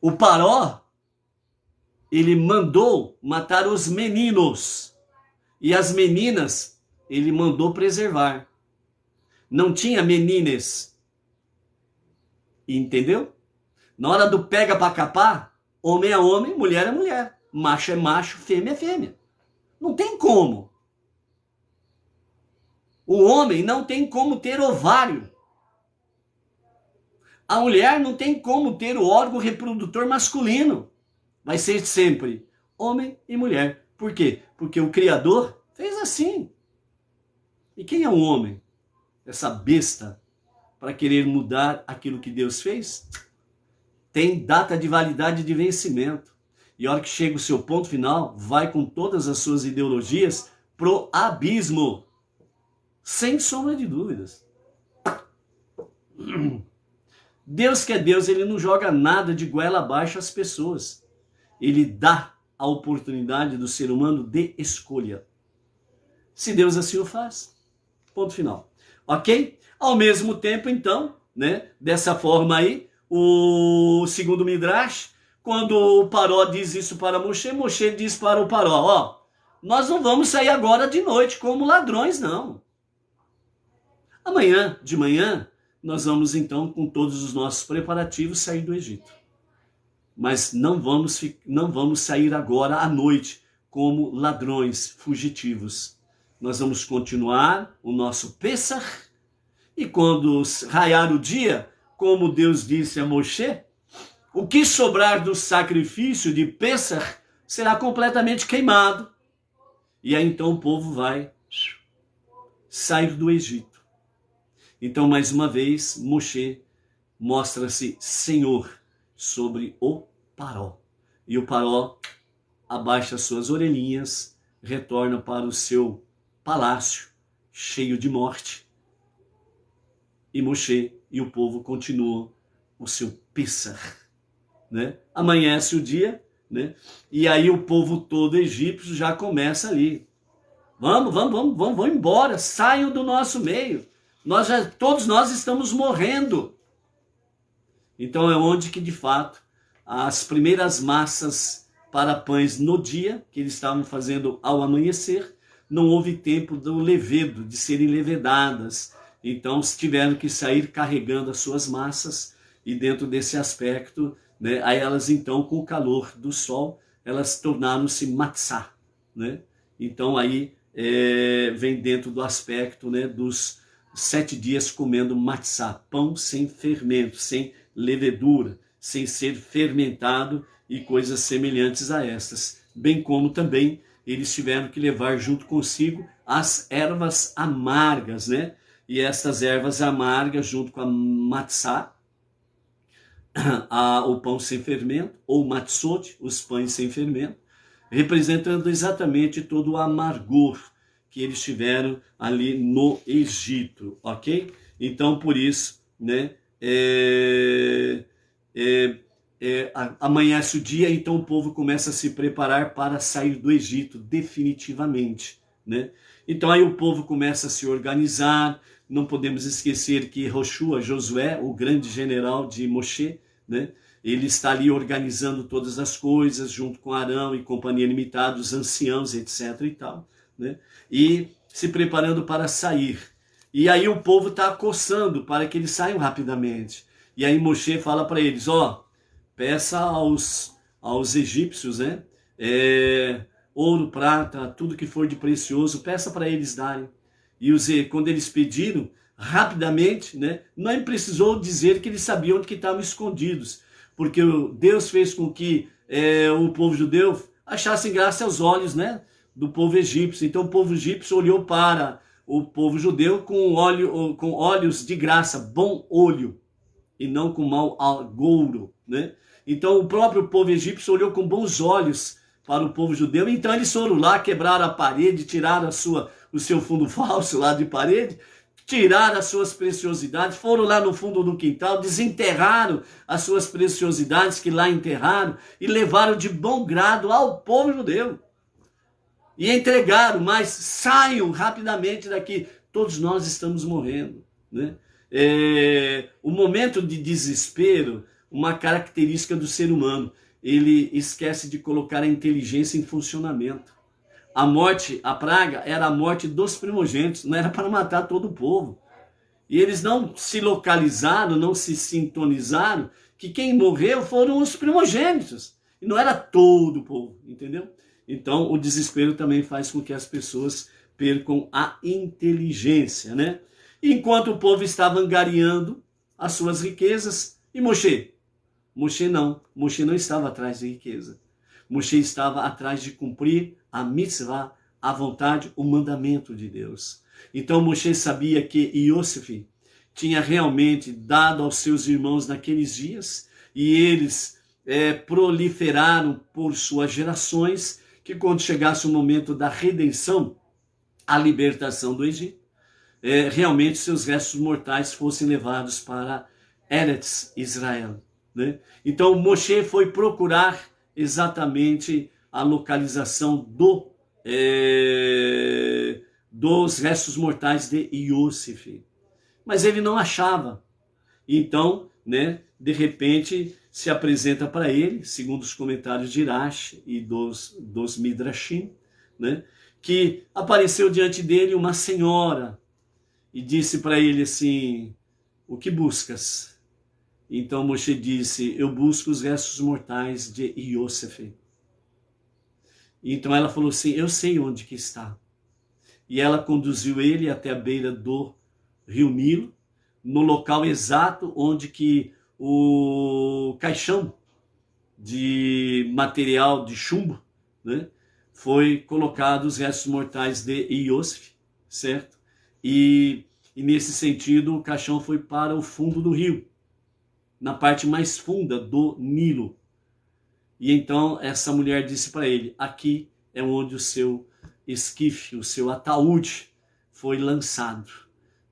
O Paró, ele mandou matar os meninos e as meninas ele mandou preservar. Não tinha menines. Entendeu? Na hora do pega pra capar, homem é homem, mulher é mulher. Macho é macho, fêmea é fêmea. Não tem como. O homem não tem como ter ovário. A mulher não tem como ter o órgão reprodutor masculino. Vai ser sempre homem e mulher. Por quê? Porque o Criador fez assim. E quem é o homem? Essa besta para querer mudar aquilo que Deus fez? Tem data de validade de vencimento. E a hora que chega o seu ponto final, vai com todas as suas ideologias pro abismo. Sem sombra de dúvidas. Deus que é Deus, ele não joga nada de goela abaixo às pessoas. Ele dá a oportunidade do ser humano de escolha. Se Deus assim o faz. Ponto final. Ok? Ao mesmo tempo, então, né, dessa forma aí, o segundo Midrash, quando o Paró diz isso para Moshe, Moshe diz para o Paró, ó, nós não vamos sair agora de noite como ladrões, não. Amanhã, de manhã, nós vamos então, com todos os nossos preparativos, sair do Egito. Mas não vamos sair agora à noite como ladrões fugitivos. Nós vamos continuar o nosso Pessah, e quando raiar o dia, como Deus disse a Moshe, o que sobrar do sacrifício de Pessah será completamente queimado. E aí então o povo vai sair do Egito. Então, mais uma vez, Moshe mostra-se Senhor sobre o Paró. E o Paró abaixa suas orelhinhas, retorna para o seu palácio, cheio de morte. E Moshe e o povo continuam o seu Pessah, né? Amanhece o dia, né? E aí o povo todo egípcio já começa ali. Vamos embora, saiam do nosso meio. Todos nós estamos morrendo. Então é onde que de fato as primeiras massas para pães no dia, que eles estavam fazendo ao amanhecer, não houve tempo do levedo, de serem levedadas. Então tiveram que sair carregando as suas massas, e dentro desse aspecto, né, aí elas então, com o calor do sol, elas tornaram-se matzá, né? Então aí vem dentro do aspecto, né, dos 7 dias comendo matzá, pão sem fermento, sem levedura, sem ser fermentado e coisas semelhantes a essas. Bem como também eles tiveram que levar junto consigo as ervas amargas, né? E estas ervas amargas, junto com a matzá, o pão sem fermento, ou matzot, os pães sem fermento, representando exatamente todo o amargor que eles tiveram ali no Egito, ok? Então, por isso, né, amanhece o dia, então o povo começa a se preparar para sair do Egito definitivamente, né? Então aí o povo começa a se organizar. Não podemos esquecer que Josué, o grande general de Moshe, né, ele está ali organizando todas as coisas, junto com Arão e companhia limitada, os anciãos, etc. e tal, né, e se preparando para sair. E aí o povo está acossando para que eles saiam rapidamente. E aí Moshe fala para eles, ó, peça aos egípcios, né, ouro, prata, tudo que for de precioso, peça para eles darem. E quando eles pediram, rapidamente, né, não precisou dizer que eles sabiam onde que estavam escondidos, porque Deus fez com que o povo judeu achasse graça aos olhos, né, do povo egípcio. Então o povo egípcio olhou para o povo judeu com olhos de graça, bom olho, e não com mau agouro, né? Então o próprio povo egípcio olhou com bons olhos para o povo judeu, então eles foram lá, quebraram a parede, tiraram o seu fundo falso lá de parede, tiraram as suas preciosidades, foram lá no fundo do quintal, desenterraram as suas preciosidades que lá enterraram e levaram de bom grado ao povo judeu. E entregaram, mas saiam rapidamente daqui. Todos nós estamos morrendo, né? O momento de desespero, uma característica do ser humano, ele esquece de colocar a inteligência em funcionamento. A morte, a praga, era a morte dos primogênitos, não era para matar todo o povo. E eles não se localizaram, não se sintonizaram, que quem morreu foram os primogênitos. E não era todo o povo, entendeu? Então, o desespero também faz com que as pessoas percam a inteligência, né? Enquanto o povo estava angariando as suas riquezas, e Moshe não estava atrás de riqueza. Moshe estava atrás de cumprir a mitzvah, a vontade, o mandamento de Deus. Então Moshe sabia que Iosef tinha realmente dado aos seus irmãos naqueles dias, e eles proliferaram por suas gerações, que quando chegasse o momento da redenção, a libertação do Egito, realmente seus restos mortais fossem levados para Eretz Israel, né? Então Moshe foi procurar exatamente a localização dos restos mortais de Iosef, mas ele não achava. Então, né, de repente se apresenta para ele, segundo os comentários de Irash e dos Midrashim, né, que apareceu diante dele uma senhora e disse para ele assim: o que buscas? Então Moshe disse: eu busco os restos mortais de Iosef. Então ela falou assim: eu sei onde que está. E ela conduziu ele até a beira do rio Nilo, no local exato onde que o caixão de material de chumbo, né, foi colocado os restos mortais de Iosef, certo? E nesse sentido o caixão foi para o fundo do rio, na parte mais funda do Nilo. E então essa mulher disse para ele: aqui é onde o seu esquife, o seu ataúde foi lançado.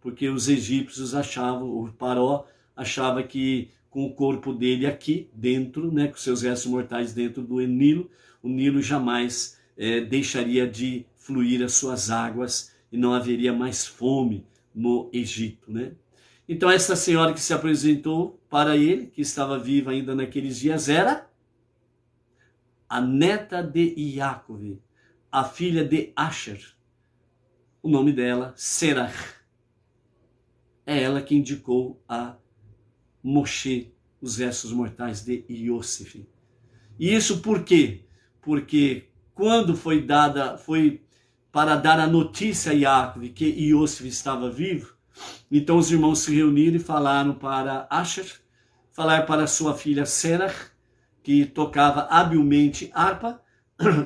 Porque os egípcios achavam, o Paró achava que com o corpo dele aqui dentro, né, com seus restos mortais dentro do Nilo, o Nilo jamais deixaria de fluir as suas águas e não haveria mais fome no Egito, né? Então essa senhora que se apresentou para ele, que estava viva ainda naqueles dias, era a neta de Iacove, a filha de Asher. O nome dela, Serach. É ela que indicou a Moshe os restos mortais de Iosef. E isso por quê? Porque quando foi para dar a notícia a Iacove que Iosef estava vivo, então os irmãos se reuniram e falaram para Asher, falar para sua filha Serach, que tocava habilmente harpa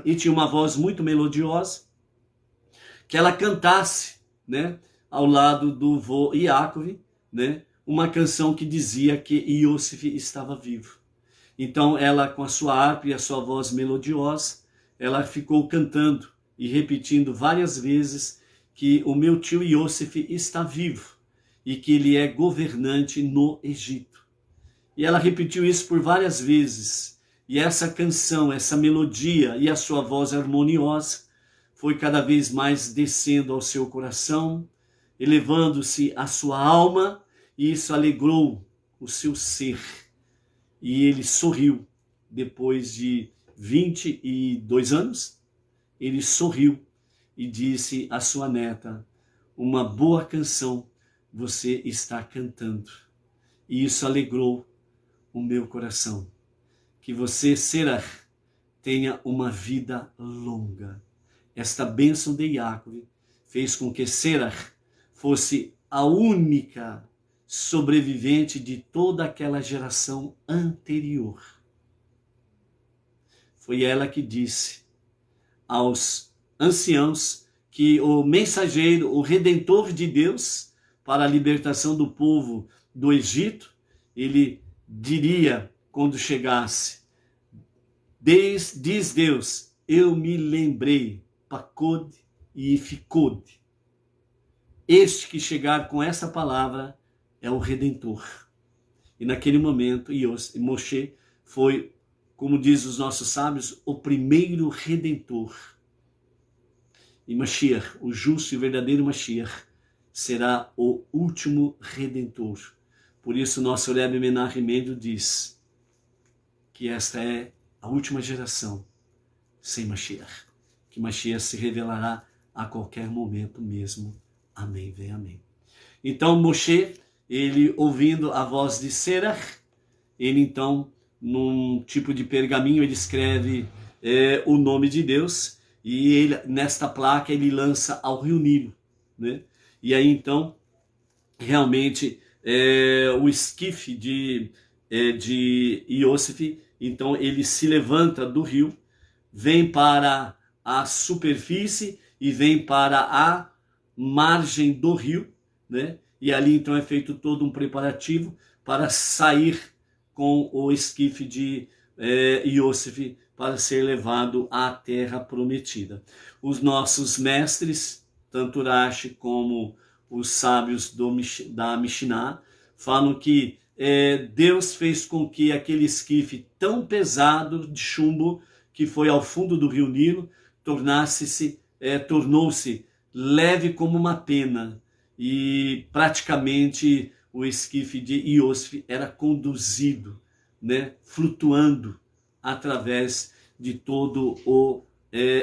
e tinha uma voz muito melodiosa, que ela cantasse, né, ao lado do vô Iacove, né, uma canção que dizia que Iosef estava vivo. Então ela, com a sua harpa e a sua voz melodiosa, ela ficou cantando e repetindo várias vezes que o meu tio Iosef está vivo e que ele é governante no Egito. E ela repetiu isso por várias vezes. E essa canção, essa melodia e a sua voz harmoniosa foi cada vez mais descendo ao seu coração, elevando-se a sua alma, e isso alegrou o seu ser. E ele sorriu. Depois de 22 anos, ele sorriu e disse à sua neta: uma boa canção você está cantando. E isso alegrou o meu coração. Que você, Serach, tenha uma vida longa. Esta bênção de Iacove fez com que Serach fosse a única sobrevivente de toda aquela geração anterior. Foi ela que disse aos anciãos que o mensageiro, o redentor de Deus para a libertação do povo do Egito, ele diria quando chegasse. Diz Deus, eu me lembrei, Pakod e Ficod. Este que chegar com essa palavra é o Redentor. E naquele momento, Moshe foi, como diz os nossos sábios, o primeiro Redentor. E Mashiach, o justo e verdadeiro Mashiach, será o último Redentor. Por isso nosso Rebbe Menachem Mendel diz que esta é a última geração sem Mashiach. Que Mashiach se revelará a qualquer momento mesmo. Amém, vem amém. Então Moshe, ele ouvindo a voz de Serach, ele então, num tipo de pergaminho, ele escreve o nome de Deus, e ele, nesta placa ele lança ao rio Nilo, né? E aí então, realmente, o esquife de Yosef, então ele se levanta do rio, vem para a superfície e vem para a margem do rio, né? E ali então é feito todo um preparativo para sair com o esquife de Yosef para ser levado à terra prometida. Os nossos mestres, tanto Rashi como os sábios da Mishnah, falam que Deus fez com que aquele esquife tão pesado de chumbo que foi ao fundo do rio Nilo tornou-se leve como uma pena, e praticamente o esquife de Yosef era conduzido, né, flutuando através de todo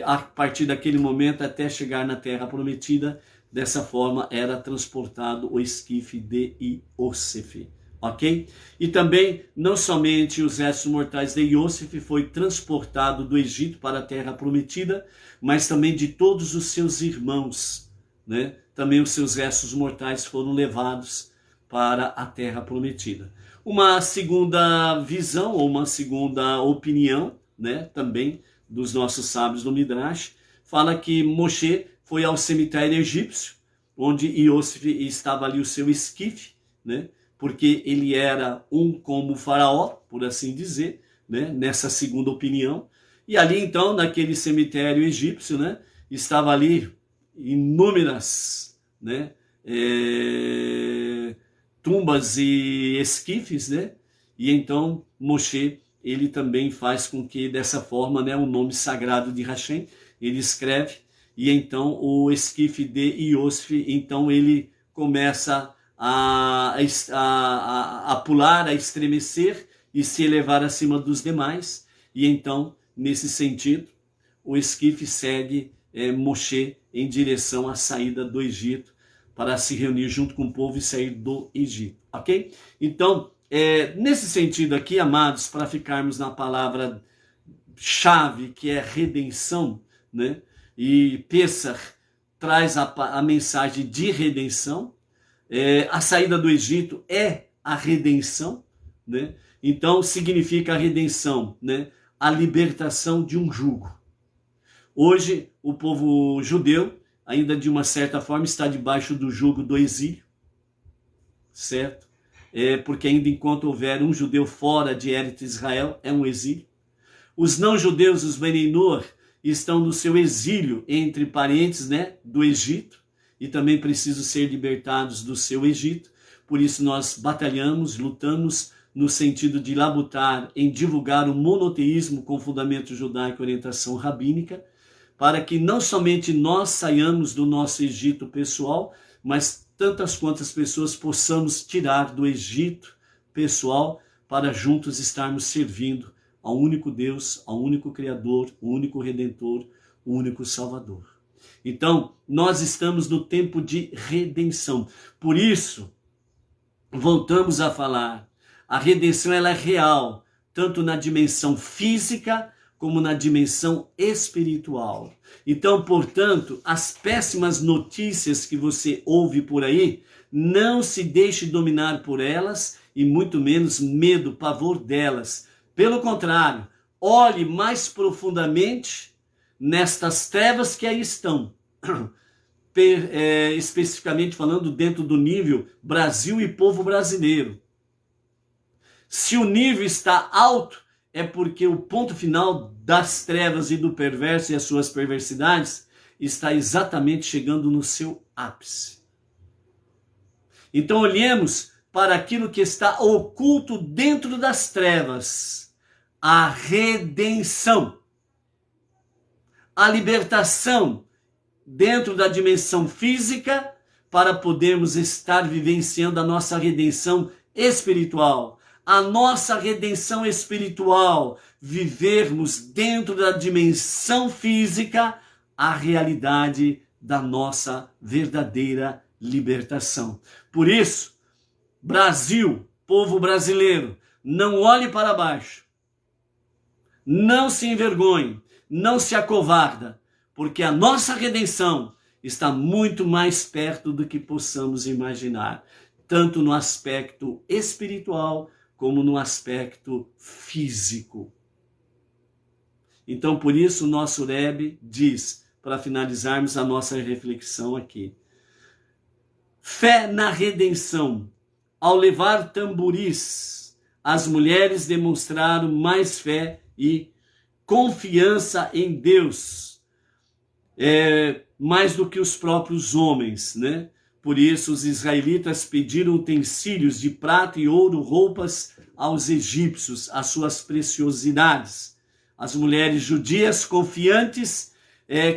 a partir daquele momento até chegar na terra prometida. Dessa forma era transportado o esquife de Yosef, ok? E também, não somente os restos mortais de Yosef foi transportado do Egito para a terra prometida, mas também de todos os seus irmãos, né? Também os seus restos mortais foram levados para a terra prometida. Uma segunda visão, ou uma segunda opinião, né, também dos nossos sábios do Midrash, fala que Moshe foi ao cemitério egípcio, onde Yosef estava ali o seu esquife, né, porque ele era como faraó, por assim dizer, né, nessa segunda opinião. E ali então, naquele cemitério egípcio, né, estava ali inúmeras, né, tumbas e esquifes, né? E então Moshe, ele também faz com que dessa forma, né, o nome sagrado de Hashem, ele escreve, e então o esquife de Yosef, então ele começa a pular, a estremecer e se elevar acima dos demais. E então, nesse sentido, o esquife segue Moshe em direção à saída do Egito, para se reunir junto com o povo e sair do Egito, ok? Então, nesse sentido aqui, amados, para ficarmos na palavra-chave, que é redenção, né? E Pesach traz a mensagem de redenção. A saída do Egito é a redenção, né? Então, significa a redenção, né? A libertação de um jugo. Hoje, o povo judeu, ainda de uma certa forma, está debaixo do jugo do exílio, certo? Porque ainda enquanto houver um judeu fora de Eretz Israel, é um exílio. Os não-judeus, os Bnei Noach, estão no seu exílio, entre parentes, né, do Egito, e também precisam ser libertados do seu Egito. Por isso nós batalhamos, lutamos no sentido de labutar em divulgar o monoteísmo com fundamento judaico e orientação rabínica, para que não somente nós saiamos do nosso Egito pessoal, mas tantas quantas pessoas possamos tirar do Egito pessoal para juntos estarmos servindo ao único Deus, ao único Criador, o único Redentor, o único Salvador. Então, nós estamos no tempo de redenção. Por isso, voltamos a falar, a redenção ela é real, tanto na dimensão física, como na dimensão espiritual. Então, portanto, as péssimas notícias que você ouve por aí, não se deixe dominar por elas e muito menos medo, pavor delas. Pelo contrário, olhe mais profundamente nestas trevas que aí estão. Especificamente falando dentro do nível Brasil e povo brasileiro. Se o nível está alto, é porque o ponto final das trevas e do perverso e as suas perversidades está exatamente chegando no seu ápice. Então olhemos para aquilo que está oculto dentro das trevas, a redenção, a libertação dentro da dimensão física, para podermos estar vivenciando a nossa redenção espiritual. A nossa redenção espiritual, vivermos dentro da dimensão física a realidade da nossa verdadeira libertação. Por isso, Brasil, povo brasileiro, não olhe para baixo, não se envergonhe, não se acovarda, porque a nossa redenção está muito mais perto do que possamos imaginar, tanto no aspecto espiritual como no aspecto físico. Então, por isso, o nosso Rebbe diz, para finalizarmos a nossa reflexão aqui, fé na redenção. Ao levar tamboris, as mulheres demonstraram mais fé e confiança em Deus, mais do que os próprios homens, né? Por isso os israelitas pediram utensílios de prata e ouro, roupas aos egípcios, as suas preciosidades. As mulheres judias confiantes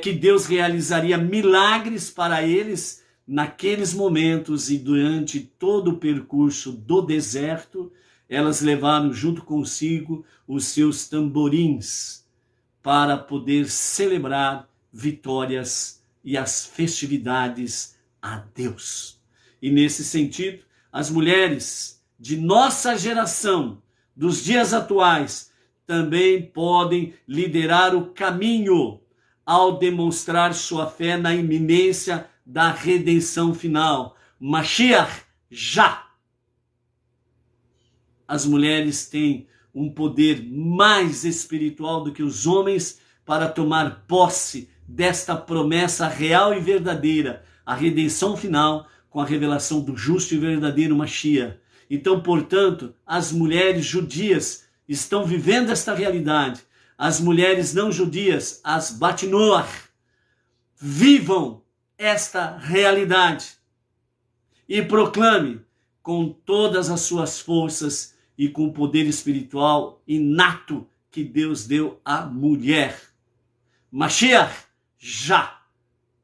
que Deus realizaria milagres para eles naqueles momentos e durante todo o percurso do deserto, elas levaram junto consigo os seus tamborins para poder celebrar vitórias e as festividades a Deus. E nesse sentido, as mulheres de nossa geração, dos dias atuais, também podem liderar o caminho ao demonstrar sua fé na iminência da redenção final. Mashiach já! As mulheres têm um poder mais espiritual do que os homens para tomar posse desta promessa real e verdadeira, a redenção final com a revelação do justo e verdadeiro Mashiach. Então, portanto, as mulheres judias estão vivendo esta realidade. As mulheres não judias, as Batnoach, vivam esta realidade e proclame com todas as suas forças e com o poder espiritual inato que Deus deu à mulher. Mashiach já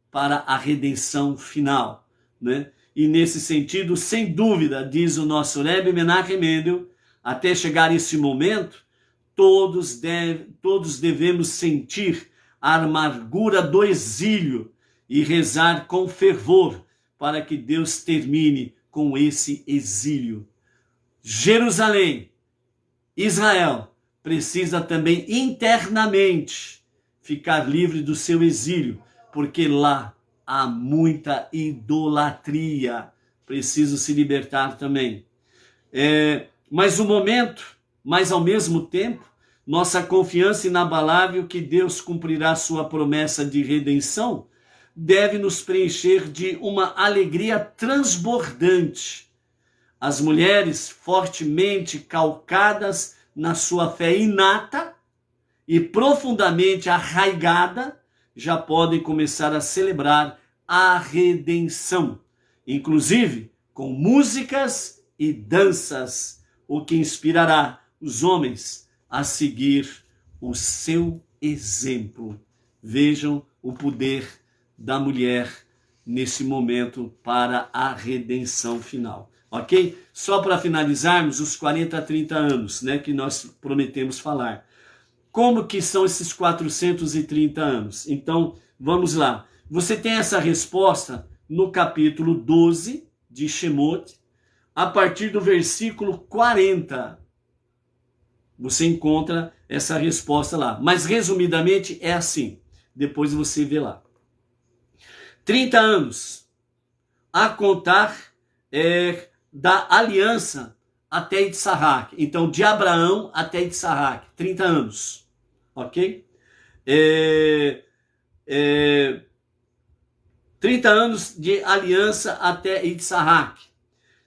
para a redenção final, né? E nesse sentido, sem dúvida, diz o nosso Rebbe Menachem Mendel, até chegar esse momento, todos devemos sentir a amargura do exílio e rezar com fervor para que Deus termine com esse exílio. Jerusalém, Israel, precisa também internamente ficar livre do seu exílio, porque lá há muita idolatria. Preciso se libertar também. Mas ao mesmo tempo, nossa confiança inabalável que Deus cumprirá sua promessa de redenção deve nos preencher de uma alegria transbordante. As mulheres fortemente calcadas na sua fé inata e profundamente arraigada já podem começar a celebrar a redenção, inclusive com músicas e danças, o que inspirará os homens a seguir o seu exemplo. Vejam o poder da mulher nesse momento para a redenção final. Ok? Só para finalizarmos os 40 a 30 anos, né, que nós prometemos falar. Como que são esses 430 anos? Então, vamos lá. Você tem essa resposta no capítulo 12 de Shemot, a partir do versículo 40. Você encontra essa resposta lá. Mas, resumidamente, é assim. Depois você vê lá. 30 anos a contar da aliança até Itzarraque. Então, de Abraão até Itzarraque. 30 anos. Ok? 30 anos de aliança até Itzarraque.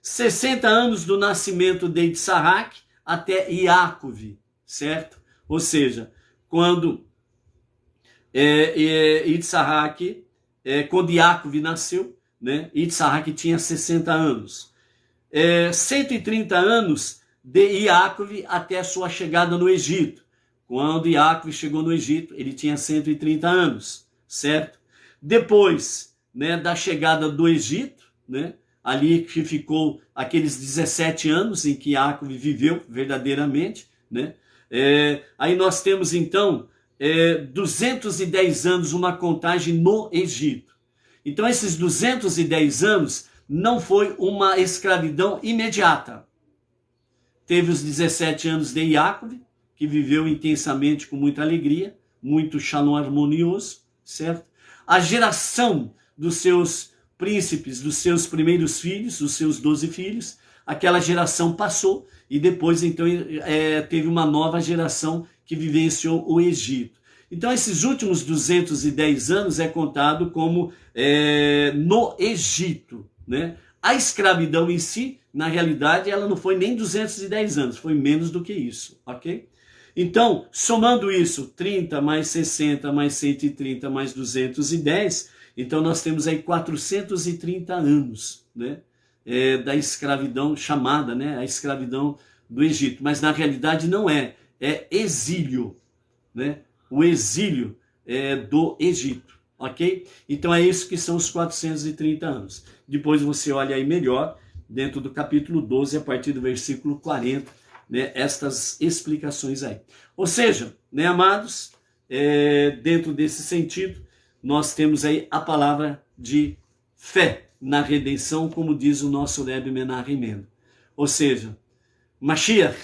60 anos do nascimento de Itzarraque até Iacove, certo? Ou seja, quando Yitzhak, quando Iacove nasceu, né? Yitzhak tinha 60 anos. 130 anos de Iacove até a sua chegada no Egito. Quando Iacove chegou no Egito, ele tinha 130 anos, certo? Depois, né, da chegada do Egito, né, ali que ficou aqueles 17 anos em que Iacove viveu verdadeiramente, né? Aí nós temos então 210 anos, uma contagem no Egito. Então esses 210 anos não foi uma escravidão imediata. Teve os 17 anos de Iacove, que viveu intensamente com muita alegria, muito shalom harmonioso, certo? A geração dos seus príncipes, dos seus primeiros filhos, dos seus 12 filhos, aquela geração passou e depois então teve uma nova geração que vivenciou o Egito. Então esses últimos 210 anos é contado como no Egito, né? A escravidão em si, na realidade, ela não foi nem 210 anos, foi menos do que isso, ok? Então, somando isso, 30 mais 60 mais 130 mais 210, então nós temos aí 430 anos, né? Da escravidão chamada, né? A escravidão do Egito. Mas na realidade não é exílio, né? O exílio do Egito, ok? Então é isso que são os 430 anos. Depois você olha aí melhor, dentro do capítulo 12, a partir do versículo 40, né, estas explicações aí. Ou seja, né, amados, dentro desse sentido, nós temos aí a palavra de fé na redenção, como diz o nosso Rebbe Menahem Mendel. Ou seja, Mashiach,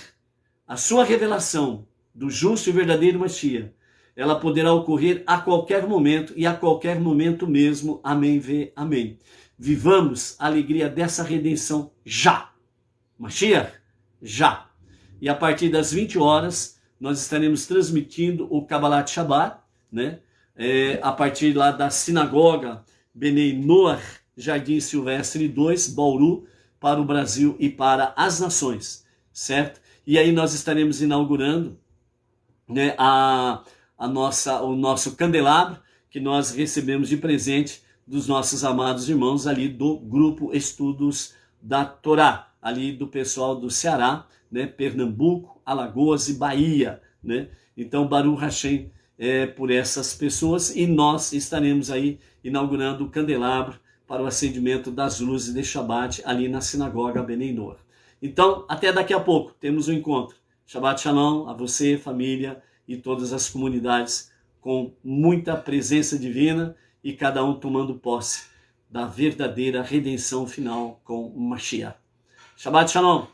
a sua revelação do justo e verdadeiro Mashiach, ela poderá ocorrer a qualquer momento e a qualquer momento mesmo. Amém, amém. Vivamos a alegria dessa redenção já. Mashiach, já. E a partir das 20 horas, nós estaremos transmitindo o Kabbalat Shabbat, né? A partir lá da sinagoga Benei Noach, Jardim Silvestre 2, Bauru, para o Brasil e para as nações, certo? E aí nós estaremos inaugurando, né, o nosso candelabro, que nós recebemos de presente dos nossos amados irmãos ali do Grupo Estudos da Torá, ali do pessoal do Ceará, né, Pernambuco, Alagoas e Bahia, né? Então, Baruch Hashem por essas pessoas, e nós estaremos aí inaugurando o candelabro para o acendimento das luzes de Shabbat ali na sinagoga Benei Noach. Então, até daqui a pouco, temos um encontro. Shabbat Shalom a você, família, e todas as comunidades, com muita presença divina e cada um tomando posse da verdadeira redenção final com Mashiach. Shabbat Shalom.